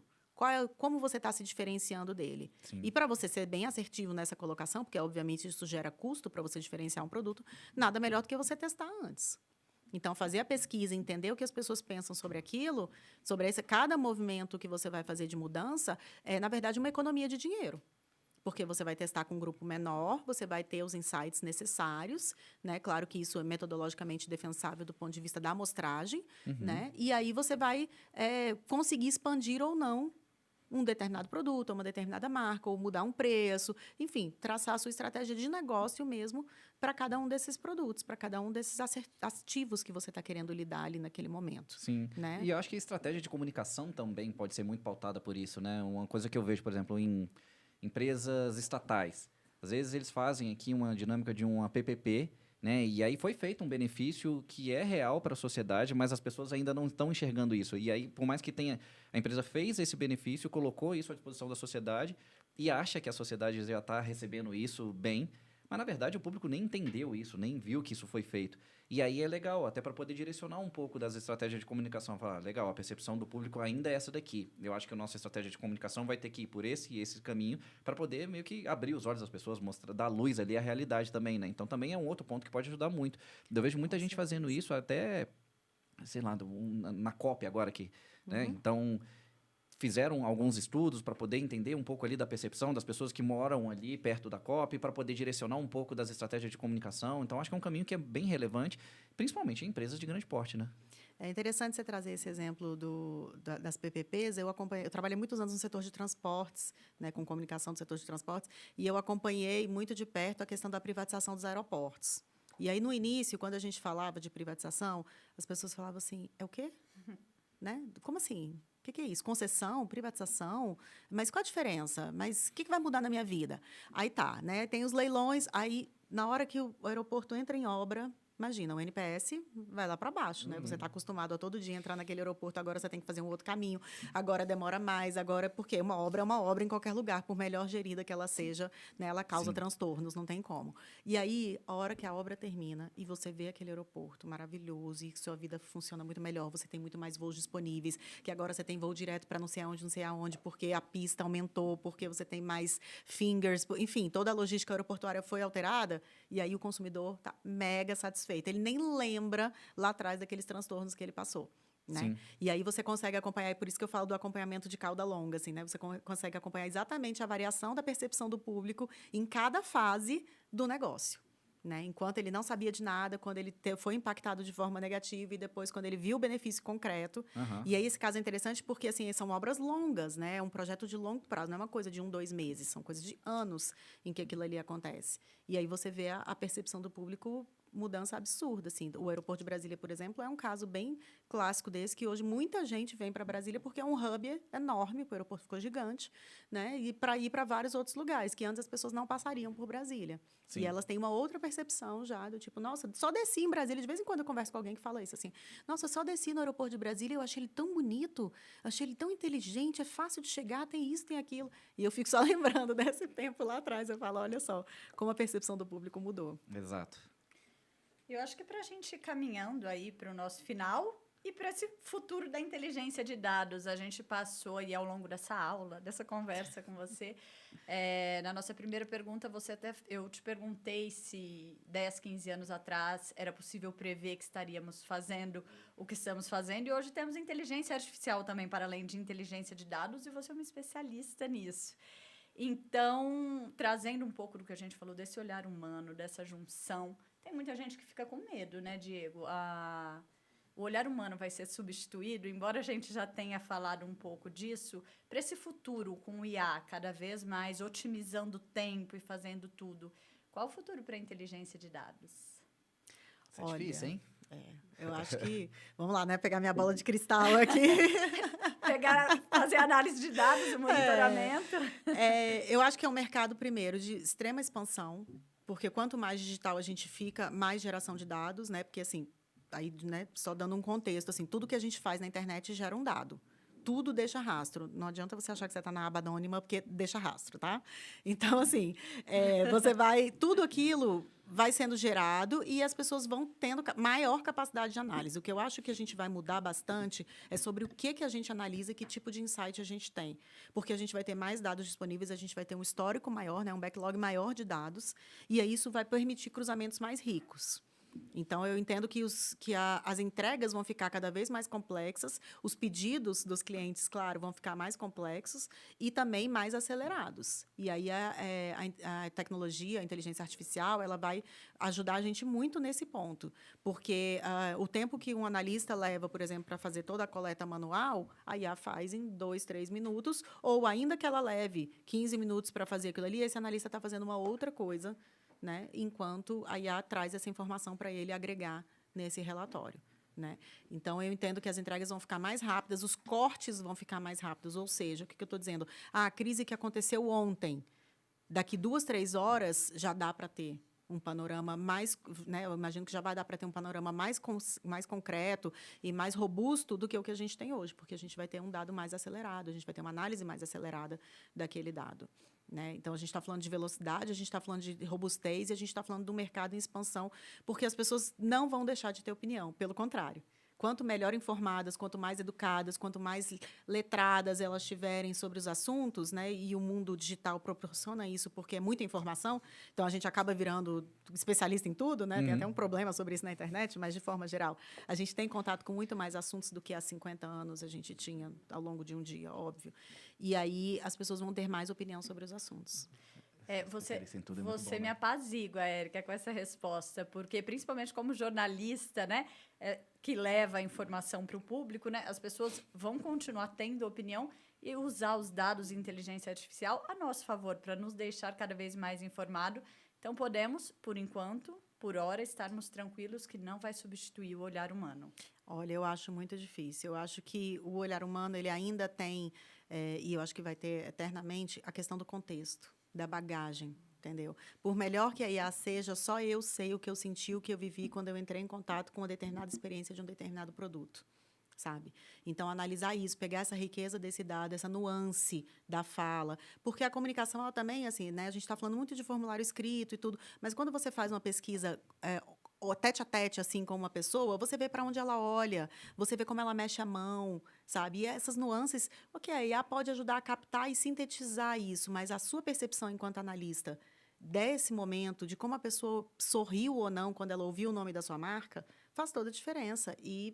Como você está se diferenciando dele. Sim. E para você ser bem assertivo nessa colocação, porque, obviamente, isso gera custo para você diferenciar um produto, nada melhor do que você testar antes. Então, fazer a pesquisa, entender o que as pessoas pensam sobre aquilo, cada movimento que você vai fazer de mudança, é, na verdade, uma economia de dinheiro. Porque você vai testar com um grupo menor, você vai ter os insights necessários, né? Claro que isso é metodologicamente defensável do ponto de vista da amostragem, né? E aí você vai conseguir expandir ou não um determinado produto, uma determinada marca, ou mudar um preço, enfim, traçar a sua estratégia de negócio mesmo para cada um desses produtos, para cada um desses ativos que você está querendo lidar ali naquele momento. Sim, né? E eu acho que a estratégia de comunicação também pode ser muito pautada por isso, né? Uma coisa que eu vejo, por exemplo, em empresas estatais. Às vezes eles fazem aqui uma dinâmica de uma PPP, né? E aí foi feito um benefício que é real para a sociedade, mas as pessoas ainda não estão enxergando isso. E aí, por mais que a empresa fez esse benefício, colocou isso à disposição da sociedade e acha que a sociedade já está recebendo isso bem, mas na verdade o público nem entendeu isso, nem viu que isso foi feito. E aí é legal, até para poder direcionar um pouco das estratégias de comunicação. Falar, legal, a percepção do público ainda é essa daqui. Eu acho que a nossa estratégia de comunicação vai ter que ir por esse e esse caminho para poder meio que abrir os olhos das pessoas, dar luz ali à realidade também, né? Então também é um outro ponto que pode ajudar muito. Eu vejo muita gente fazendo isso até, sei lá, na COP agora aqui, né? Então fizeram alguns estudos para poder entender um pouco ali da percepção das pessoas que moram ali perto da COP, para poder direcionar um pouco das estratégias de comunicação. Então, acho que é um caminho que é bem relevante, principalmente em empresas de grande porte, né? É interessante você trazer esse exemplo das PPPs. Eu trabalhei muitos anos no setor de transportes, né, com comunicação do setor de transportes, e eu acompanhei muito de perto a questão da privatização dos aeroportos. E aí, no início, quando a gente falava de privatização, as pessoas falavam assim, é o quê? Né? Como assim? O que é isso? Concessão? Privatização? Mas qual a diferença? Mas o que vai mudar na minha vida? Aí tá, né? Tem os leilões, aí na hora que o aeroporto entra em obra, Imagina, o NPS vai lá para baixo, né? Você está acostumado a todo dia entrar naquele aeroporto, agora você tem que fazer um outro caminho, agora demora mais, agora porque uma obra é uma obra em qualquer lugar, por melhor gerida que ela seja, né? Ela causa transtornos, não tem como. E aí, a hora que a obra termina e você vê aquele aeroporto maravilhoso e sua vida funciona muito melhor, você tem muito mais voos disponíveis, que agora você tem voo direto para não sei aonde, porque a pista aumentou, porque você tem mais fingers, enfim, toda a logística aeroportuária foi alterada, e aí o consumidor está mega satisfeito. Ele nem lembra lá atrás daqueles transtornos que ele passou. Né? E aí você consegue acompanhar, e por isso que eu falo do acompanhamento de cauda longa, assim, né? Você consegue acompanhar exatamente a variação da percepção do público em cada fase do negócio. Né? Enquanto ele não sabia de nada, quando ele foi impactado de forma negativa e depois quando ele viu o benefício concreto. E aí esse caso é interessante porque assim, são obras longas, né? É um projeto de longo prazo, não é uma coisa de 1, 2 meses, são coisas de anos em que aquilo ali acontece. E aí você vê a percepção do público mudança absurda, assim. O aeroporto de Brasília, por exemplo, é um caso bem clássico desse, que hoje muita gente vem para Brasília porque é um hub enorme, o aeroporto ficou gigante, né? E para ir para vários outros lugares, que antes as pessoas não passariam por Brasília. E elas têm uma outra percepção já, do tipo, nossa, só desci em Brasília. De vez em quando eu converso com alguém que fala isso, assim, nossa, só desci no aeroporto de Brasília, eu achei ele tão bonito, achei ele tão inteligente, é fácil de chegar, tem isso, tem aquilo. E eu fico só lembrando desse tempo lá atrás, eu falo, olha só, como a percepção do público mudou. Exato. Eu acho que para a gente ir caminhando aí para o nosso final e para esse futuro da inteligência de dados, a gente passou aí ao longo dessa aula, dessa conversa com você. Na nossa primeira pergunta, eu te perguntei se 10, 15 anos atrás era possível prever que estaríamos fazendo o que estamos fazendo. E hoje temos inteligência artificial também, para além de inteligência de dados, e você é uma especialista nisso. Então, trazendo um pouco do que a gente falou, desse olhar humano, dessa junção, tem muita gente que fica com medo, né, Diego? O olhar humano vai ser substituído, embora a gente já tenha falado um pouco disso, para esse futuro com o IA cada vez mais otimizando o tempo e fazendo tudo. Qual o futuro para a inteligência de dados? Isso é difícil, hein? Eu acho que... Vamos lá, né? Pegar minha bola de cristal aqui. Fazer análise de dados e monitoramento. Eu acho que é um mercado, primeiro, de extrema expansão, porque quanto mais digital a gente fica, mais geração de dados, né? Porque, assim, aí, né, só dando um contexto, assim, tudo que a gente faz na internet gera um dado. Tudo deixa rastro. Não adianta você achar que você está na aba anônima, porque deixa rastro, tá? Então, assim, tudo aquilo vai sendo gerado e as pessoas vão tendo maior capacidade de análise. O que eu acho que a gente vai mudar bastante é sobre o que a gente analisa e que tipo de insight a gente tem. Porque a gente vai ter mais dados disponíveis, a gente vai ter um histórico maior, né, um backlog maior de dados, e aí isso vai permitir cruzamentos mais ricos. Então, eu entendo que as entregas vão ficar cada vez mais complexas, os pedidos dos clientes, claro, vão ficar mais complexos e também mais acelerados. E aí, a tecnologia, a inteligência artificial, ela vai ajudar a gente muito nesse ponto. Porque o tempo que um analista leva, por exemplo, para fazer toda a coleta manual, a IA faz em 2, 3 minutos, ou ainda que ela leve 15 minutos para fazer aquilo ali, esse analista está fazendo uma outra coisa, né, enquanto a IA traz essa informação para ele agregar nesse relatório. Né? Então, eu entendo que as entregas vão ficar mais rápidas, os cortes vão ficar mais rápidos. Ou seja, o que eu estou dizendo? A crise que aconteceu ontem, daqui 2, 3 horas, já dá para ter um panorama mais... Né, eu imagino que já vai dar para ter um panorama mais concreto e mais robusto do que o que a gente tem hoje, porque a gente vai ter um dado mais acelerado, a gente vai ter uma análise mais acelerada daquele dado. Né? Então, a gente está falando de velocidade, a gente está falando de robustez e a gente está falando do mercado em expansão, porque as pessoas não vão deixar de ter opinião, pelo contrário. Quanto melhor informadas, quanto mais educadas, quanto mais letradas elas estiverem sobre os assuntos, né? E o mundo digital proporciona isso, porque é muita informação, então a gente acaba virando especialista em tudo, né? Tem até um problema sobre isso na internet, mas, de forma geral, a gente tem contato com muito mais assuntos do que há 50 anos a gente tinha ao longo de um dia, óbvio. E aí as pessoas vão ter mais opinião sobre os assuntos. Você me apazigua, Érica, com essa resposta, porque, principalmente como jornalista, né, que leva a informação para o público, né, as pessoas vão continuar tendo opinião e usar os dados de inteligência artificial a nosso favor, para nos deixar cada vez mais informado. Então, podemos, por enquanto, por hora, estarmos tranquilos que não vai substituir o olhar humano. Olha, eu acho muito difícil. Eu acho que o olhar humano ele ainda tem, e eu acho que vai ter eternamente, a questão do contexto, da bagagem, entendeu? Por melhor que a IA seja, só eu sei o que eu senti, o que eu vivi quando eu entrei em contato com uma determinada experiência de um determinado produto, sabe? Então, analisar isso, pegar essa riqueza desse dado, essa nuance da fala, porque a comunicação, ela também, assim, né? A gente está falando muito de formulário escrito e tudo, mas quando você faz uma pesquisa tete a tete, assim, com uma pessoa, você vê para onde ela olha, você vê como ela mexe a mão, sabe? E essas nuances, ok, a IA pode ajudar a captar e sintetizar isso, mas a sua percepção enquanto analista desse momento, de como a pessoa sorriu ou não quando ela ouviu o nome da sua marca, faz toda a diferença. E,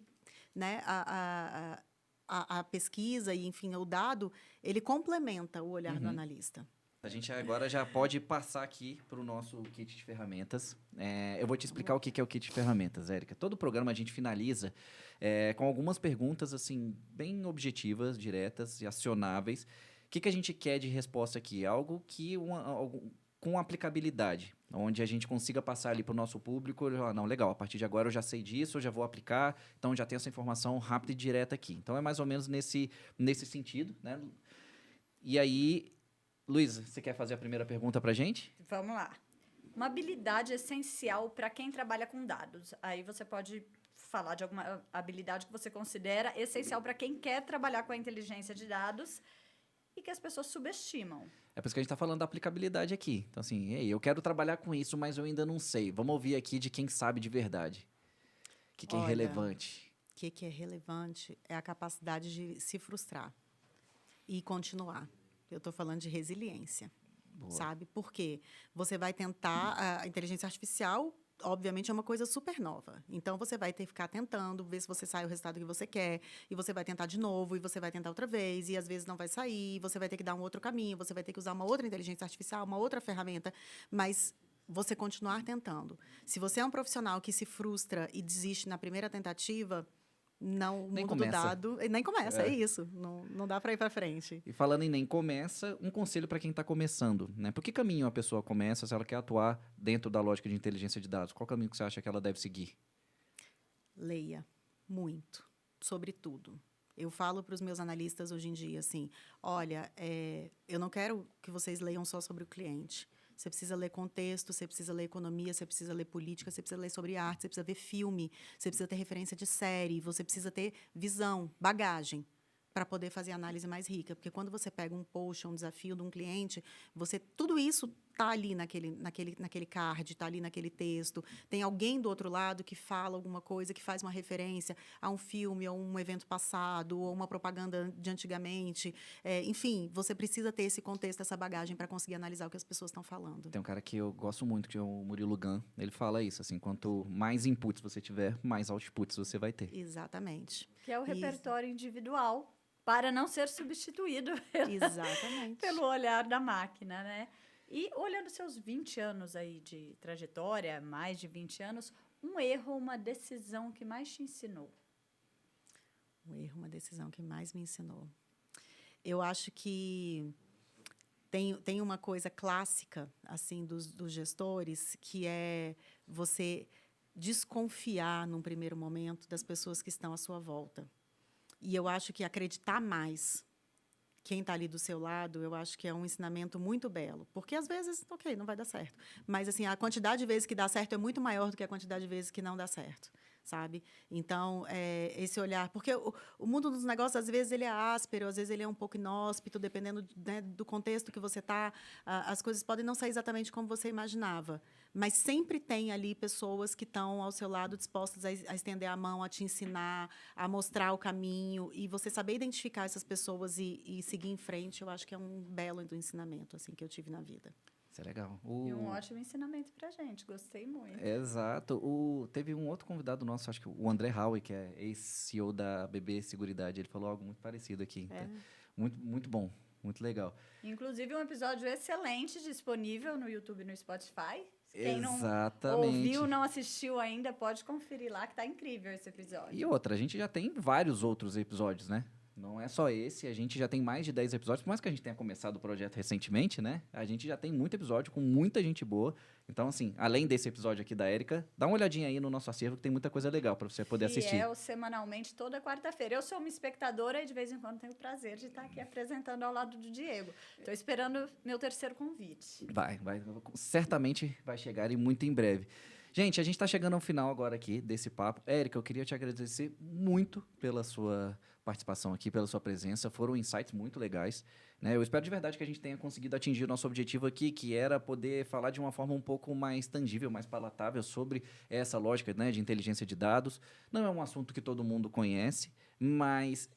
né, a pesquisa e, enfim, o dado, ele complementa o olhar do analista. A gente agora já pode passar aqui para o nosso kit de ferramentas. Eu vou te explicar o que é o kit de ferramentas, Érica. Todo programa a gente finaliza com algumas perguntas assim bem objetivas, diretas e acionáveis. O que a gente quer de resposta aqui? Algo que com aplicabilidade, onde a gente consiga passar ali para o nosso público, não, legal, a partir de agora eu já sei disso, eu já vou aplicar, então já tenho essa informação rápida e direta aqui. Então, é mais ou menos nesse sentido, né? E aí, Luísa, você quer fazer a primeira pergunta para a gente? Vamos lá. Uma habilidade essencial para quem trabalha com dados. Aí você pode falar de alguma habilidade que você considera essencial para quem quer trabalhar com a inteligência de dados e que as pessoas subestimam. É por isso que a gente está falando da aplicabilidade aqui. Então, assim, ei, eu quero trabalhar com isso, mas eu ainda não sei. Vamos ouvir aqui de quem sabe de verdade. O que é relevante? O que é relevante é a capacidade de se frustrar e continuar. Eu estou falando de resiliência, sabe? Porque você vai tentar... A inteligência artificial, obviamente, é uma coisa super nova. Então, você vai ter que ficar tentando, ver se você sai o resultado que você quer, e você vai tentar de novo, e você vai tentar outra vez, e às vezes não vai sair, e você vai ter que dar um outro caminho, você vai ter que usar uma outra inteligência artificial, uma outra ferramenta, mas você continuar tentando. Se você é um profissional que se frustra e desiste na primeira tentativa... Não, o mundo do dado... Nem começa, é isso. Não dá para ir para frente. E falando em nem começa, um conselho para quem está começando, né? Por que caminho a pessoa começa se ela quer atuar dentro da lógica de inteligência de dados? Qual caminho que você acha que ela deve seguir? Leia muito, sobre tudo. Eu falo para os meus analistas hoje em dia, assim, olha, eu não quero que vocês leiam só sobre o cliente. Você precisa ler contexto, você precisa ler economia, você precisa ler política, você precisa ler sobre arte, você precisa ver filme, você precisa ter referência de série, você precisa ter visão, bagagem, para poder fazer a análise mais rica. Porque quando você pega um post, um desafio de um cliente, tudo isso está ali naquele card, está ali naquele texto. Tem alguém do outro lado que fala alguma coisa, que faz uma referência a um filme, ou um evento passado, ou uma propaganda de antigamente. Enfim, você precisa ter esse contexto, essa bagagem para conseguir analisar o que as pessoas estão falando. Tem um cara que eu gosto muito, que é o Murilo Gun. Ele fala isso, assim, quanto mais inputs você tiver, mais outputs você vai ter. Exatamente. Que é o repertório individual, para não ser substituído pelo olhar da máquina, né? E olhando seus 20 anos aí de trajetória, mais de 20 anos, um erro, uma decisão que mais te ensinou? Um erro, uma decisão que mais me ensinou. Eu acho que tem uma coisa clássica, assim, dos gestores, que é você desconfiar, num primeiro momento, das pessoas que estão à sua volta. E eu acho que acreditar mais quem está ali do seu lado, eu acho que é um ensinamento muito belo. Porque, às vezes, ok, não vai dar certo. Mas, assim, a quantidade de vezes que dá certo é muito maior do que a quantidade de vezes que não dá certo, sabe? Então, esse olhar... Porque o mundo dos negócios, às vezes, ele é áspero, às vezes ele é um pouco inóspito, dependendo, né, do contexto que você está. As coisas podem não sair exatamente como você imaginava. Mas sempre tem ali pessoas que estão ao seu lado dispostas a estender a mão, a te ensinar, a mostrar o caminho. E você saber identificar essas pessoas e seguir em frente, eu acho que é um belo ensinamento assim, que eu tive na vida. Isso é legal. E um ótimo ensinamento pra gente, gostei muito. Exato. Teve um outro convidado nosso, acho que o André Howe, que é ex-CEO da BB Seguridade, ele falou algo muito parecido aqui. Então, muito, muito bom, muito legal. Inclusive, um episódio excelente, disponível no YouTube e no Spotify. Quem Exatamente. não ouviu, não assistiu ainda, pode conferir lá, que tá incrível esse episódio. E outra, a gente já tem vários outros episódios, né? Não é só esse, a gente já tem mais de 10 episódios, por mais que a gente tenha começado o projeto recentemente, né? A gente já tem muito episódio com muita gente boa. Então, assim, além desse episódio aqui da Érica, dá uma olhadinha aí no nosso acervo que tem muita coisa legal para você poder assistir. E é o semanalmente toda quarta-feira. Eu sou uma espectadora e de vez em quando tenho o prazer de estar aqui apresentando ao lado do Diego. Estou esperando meu terceiro convite. Vai, certamente vai chegar e muito em breve. Gente, a gente está chegando ao final agora aqui desse papo. Érica, eu queria te agradecer muito pela sua participação aqui, pela sua presença. Foram insights muito legais, né? Eu espero de verdade que a gente tenha conseguido atingir o nosso objetivo aqui, que era poder falar de uma forma um pouco mais tangível, mais palatável sobre essa lógica, né, de inteligência de dados. Não é um assunto que todo mundo conhece, mas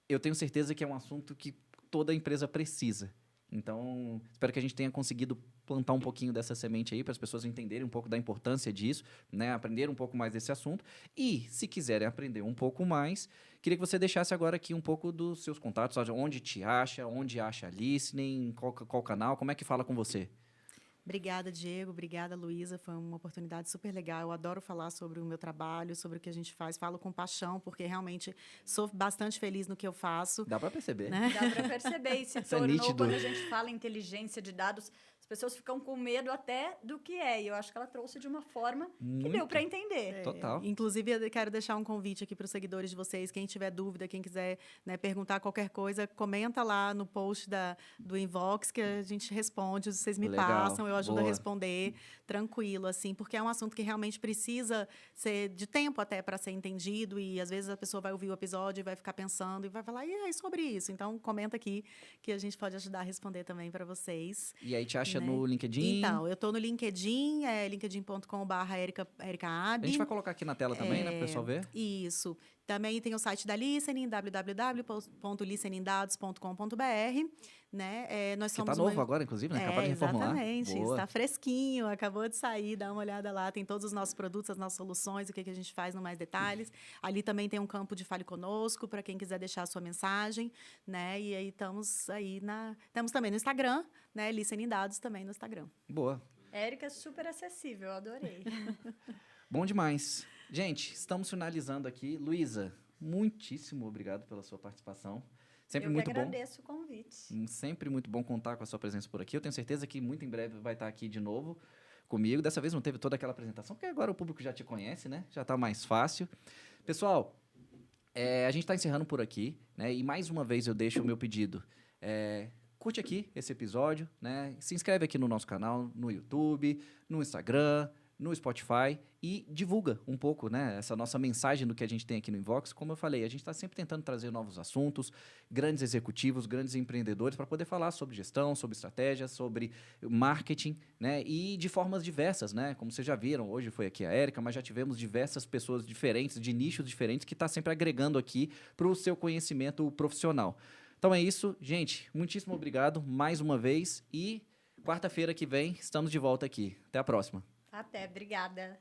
eu tenho certeza que é um assunto que toda empresa precisa. Então, espero que a gente tenha conseguido plantar um pouquinho dessa semente aí para as pessoas entenderem um pouco da importância disso, né? Aprender um pouco mais desse assunto. E, se quiserem aprender um pouco mais, queria que você deixasse agora aqui um pouco dos seus contatos, onde te acha, onde acha a Listening, qual canal, como é que fala com você? Obrigada, Diego. Obrigada, Luísa. Foi uma oportunidade super legal. Eu adoro falar sobre o meu trabalho, sobre o que a gente faz. Falo com paixão, porque realmente sou bastante feliz no que eu faço. Dá para perceber. Né? Dá para perceber. E se tornou, quando a gente fala em inteligência de dados, as pessoas ficam com medo até do que é. E eu acho que ela trouxe de uma forma que deu para entender. Total. Inclusive, eu quero deixar um convite aqui para os seguidores de vocês. Quem tiver dúvida, quem quiser, né, perguntar qualquer coisa, comenta lá no post do Invox que a gente responde. Vocês me passam, eu ajudo a responder tranquilo, assim, porque é um assunto que realmente precisa ser de tempo até para ser entendido. E às vezes a pessoa vai ouvir o episódio e vai ficar pensando e vai falar, e aí, sobre isso? Então, comenta aqui que a gente pode ajudar a responder também para vocês. E aí te acha no LinkedIn? Então, eu estou no LinkedIn, linkedin.com/ericaab. A gente vai colocar aqui na tela também, né, para o pessoal ver. Isso. Também tem o site da Listening, www.listeningdados.com.br, né? Nós somos que tá novo agora, inclusive, né? Acabou de reformular. Exatamente, está fresquinho, acabou de sair, dá uma olhada lá, tem todos os nossos produtos, as nossas soluções, o que a gente faz no mais detalhes. Ali também tem um campo de Fale Conosco, para quem quiser deixar a sua mensagem, né? E aí estamos também no Instagram, né? Listening Dados também no Instagram. Boa. Érica, super acessível, adorei. Bom demais. Gente, estamos finalizando aqui. Luísa, muitíssimo obrigado pela sua participação. Sempre muito bom. Eu agradeço o convite. Sempre muito bom contar com a sua presença por aqui. Eu tenho certeza que muito em breve vai estar aqui de novo comigo. Dessa vez não teve toda aquela apresentação, porque agora o público já te conhece, né? Já está mais fácil. Pessoal, a gente está encerrando por aqui, né? E mais uma vez eu deixo o meu pedido. Curte aqui esse episódio, né? Se inscreve aqui no nosso canal, no YouTube, no Instagram, no Spotify e divulga um pouco, né, essa nossa mensagem do que a gente tem aqui no Invox. Como eu falei, a gente está sempre tentando trazer novos assuntos, grandes executivos, grandes empreendedores para poder falar sobre gestão, sobre estratégia, sobre marketing, né, e de formas diversas, né, como vocês já viram, hoje foi aqui a Érica, mas já tivemos diversas pessoas diferentes, de nichos diferentes, que está sempre agregando aqui para o seu conhecimento profissional. Então é isso, gente, muitíssimo obrigado mais uma vez e quarta-feira que vem estamos de volta aqui. Até a próxima. Até, obrigada.